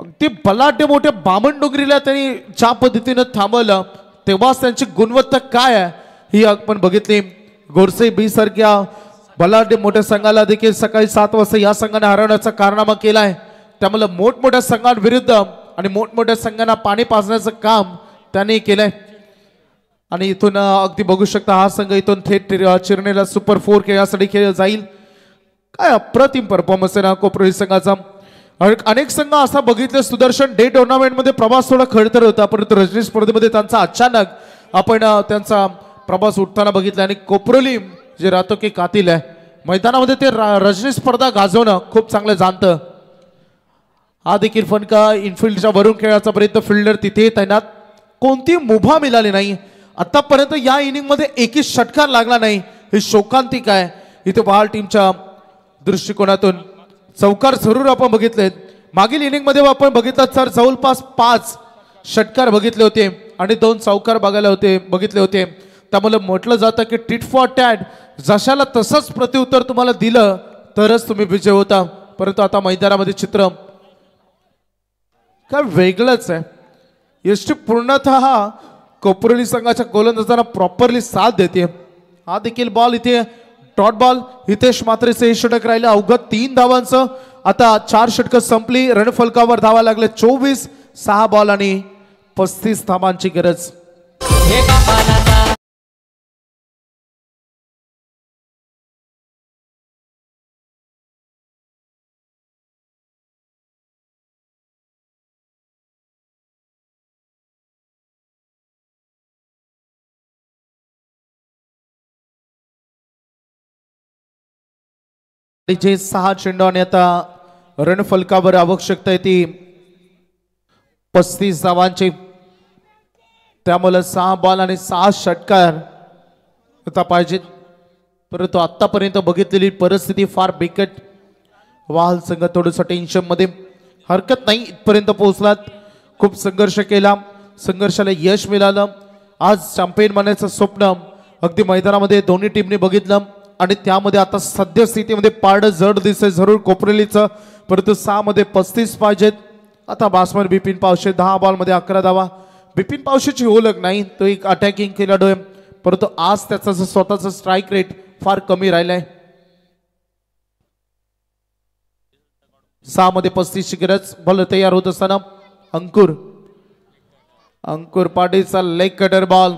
अगदी बलाढ्य मोठ्या बामणडोंगरीला त्यांनी ज्या पद्धतीनं थांबवलं तेव्हाच त्यांची गुणवत्ता काय आहे ही आपण बघितली. गोरसे बी सारख्या बलाढ्य मोठ्या संघाला देखील सकाळी 7 वाजता या संघाने हरवण्याचा कारनामा केलाय. त्यामुळे मोठमोठ्या संघांविरुद्ध आणि मोठमोठ्या संघांना पाणी पाजण्याचं काम त्यांनी केलंय. आणि इथून अगदी बघू शकता हा संघ इथून थेट चिरणेला सुपर 4 खेळण्यासाठी खेळ जाईल. काय अप्रतिम परफॉर्मन्स आहे ना कोपरोली संघाचा. अनेक संघ असा बघितले सुदर्शन डे टुर्नामेंटमध्ये प्रवास थोडा खडतर होता, परंतु रजनी स्पर्धेमध्ये त्यांचा अचानक आपण त्यांचा प्रवास उठताना बघितला. आणि कोपरोली जे राहतो की कातील आहे मैदानामध्ये ते रजनी स्पर्धा गाजवणं खूप चांगलं जाणतं. हा देखील फटका इनफिल्डच्या वरून खेळाचा प्रयत्न, फिल्डर तिथे तैनात, कोणती मुभा मिळाली नाही आतापर्यंत. या इनिंग मध्ये एकही षटकार लागला नाही, हे शोकांतिक आहे. इथे बहाल टीमच्या दृष्टिकोनातून चौकार जरूर आपण बघितलेत. मागील इनिंग मध्ये आपण बघितलं तर जवळपास 5 षटकार बघितले होते आणि 2 चौकार बघितले होते. त्यामुळे म्हटलं जातं की टिट फॉर टॅट, जशाला तसंच प्रत्युत्तर तुम्हाला दिलं तरच तुम्ही विजय होता. परंतु आता मैदानामध्ये चित्र काय वेगळंच आहे. यष्टी पूर्णतः कोपरोली संघाच्या गोलंदाजांना प्रॉपरली साथ देते. हा देखील बॉल इथे डॉट बॉल. हितेश मात्रेचे षटक राहिले अवघ्या 3 धावांचं. आता 4 षटकं संपली, रणफलकावर धावा लागले 24. 6 बॉल आणि 35 धावांची गरज. जे 6 चेंडू आणि आता रणफलकावर आवश्यकता आहे ती 35 धावांची. त्यामुळे 6 बॉल आणि 6 षटकार आता पाहिजेत. परंतु आतापर्यंत बघितलेली परिस्थिती फार बिकट. वाहल संघ थोडंसं टेन्शन मध्ये, हरकत नाही, इथपर्यंत पोहोचलात. खूप संघर्ष केला, संघर्षाला यश मिळालं. आज चॅम्पियन बनायचं स्वप्न अगदी मैदानामध्ये दोन्ही टीमने बघितलं आणि त्यामध्ये आता सद्यस्थितीमध्ये पारडं जड दिसतंय जरूर कोपरोलीचं. परंतु 6 मध्ये 35 पाहिजेत. आता बासमन बिपिन पावशे 10 बॉलमध्ये 11 धावा. बिपिन पावशेची ओळख नाही, तो एक अटॅकिंग खेळाडू आहे, परंतु आज त्याचा स्वतःचा स्ट्राईक रेट फार कमी राहिलाय. 6 मध्ये 35 ची गरज. बॉल तयार होत असताना अंकुर पाटीलचा लेग कटर बॉल,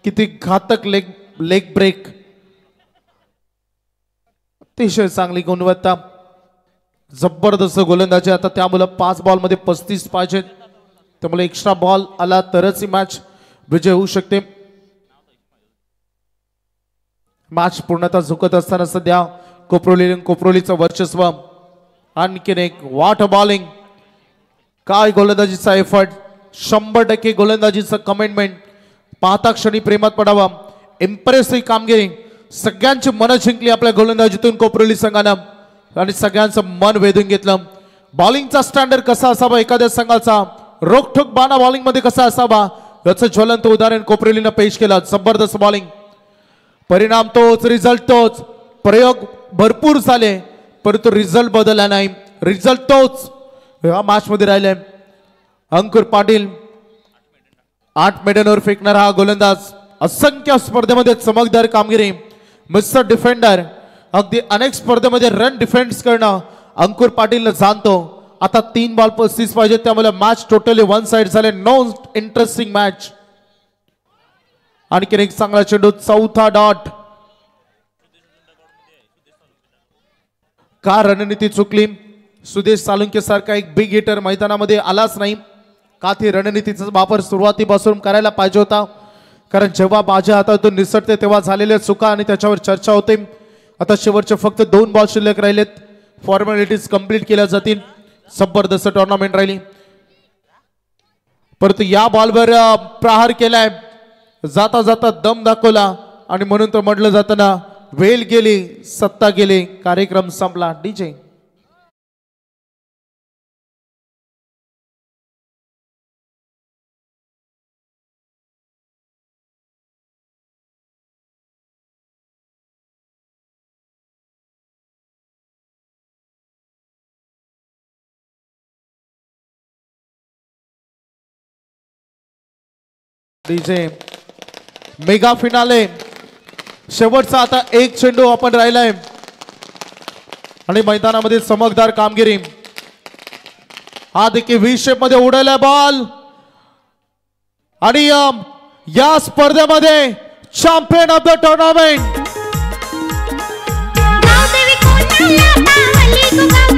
किती घातक लेग ब्रेक, अतिशय चांगली गुणवत्ता, जबरदस्त गोलंदाजी. आता त्यामुळे 5 बॉल मध्ये 35 पाहिजेत. त्यामुळे एक्स्ट्रा बॉल आला तरच ही मॅच विजय होऊ शकते. मॅच पूर्णतः झुकत असताना सध्या कोपरोलीचं वर्चस्व. आणखीन एक वॉट बॉलिंग, काय गोलंदाजीचा एफर्ट, 100% गोलंदाजीचं कमिटमेंट. पाहता क्षणी प्रेमात पडावा. इम्प्रेसिव्ह कामगिरी, सगळ्यांची मनं जिंकली आपल्या गोलंदाजीतून कोपरोली संघानं आणि सगळ्यांचं मन वेधून घेतलं. बॉलिंगचा स्टँडर्ड कसा असावा एखाद्या संघाचा, रोखठोक बाणा बॉलिंग मध्ये कसा असावा याचं ज्वलंत उदाहरण कोपरोलीनं पेश केलं. जबरदस्त बॉलिंग, परिणाम तोच, रिझल्ट तोच. प्रयोग भरपूर झाले परंतु रिझल्ट बदलला नाही, रिझल्ट तोच या मॅच मध्ये राहिले. अंकुर पाटील 8 मेडनवर फेकणारा हा गोलंदाज, असंख्य स्पर्धेमध्ये चमकदार कामगिरी, मिस्टर डिफेंडर, अगदी अनेक स्पर्धेमध्ये रन डिफेन्स करणं अंकुर पाटील जाणतो. आता 3 बॉल 35 पाहिजे, त्यामुळे मॅच टोटली 1 साइड झाले. No interesting match. आणखीन एक चांगला चेंडू, 4था डॉट. का रणनीती चुकली? सुदेश सालुंके सारखा एक बिग हिटर मैदानामध्ये आलाच नाही. का ती रणनीतीचा वापर सुरुवातीपासून करायला पाहिजे होता, कारण जेव्हा माझ्या हातातून निसटते तेव्हा झालेल्या चुका आणि त्याच्यावर चर्चा होते. आता शेवटचे फक्त 2 बॉल शिल्लक राहिलेत, फॉर्मॅलिटीज कंप्लीट केल्या जातील. जबरदस्त टुर्नामेंट राहिली, परंतु या बॉलवर प्रहार केलाय, जाता जाता दम दाखवला आणि म्हणून तर म्हटलं जातं ना, वेल गेली सत्ता गेली, कार्यक्रम संपला. डीजे डीजे मेगा फिनाले शेवटचा आता एक चेंडू आपण राहिलाय आणि मैदानामध्ये चमकदार कामगिरी हा देखील व्ही शेप मध्ये उडाला बॉल आणि या स्पर्धेमध्ये champion of the tournament Gavdevi कोणाला पावली गो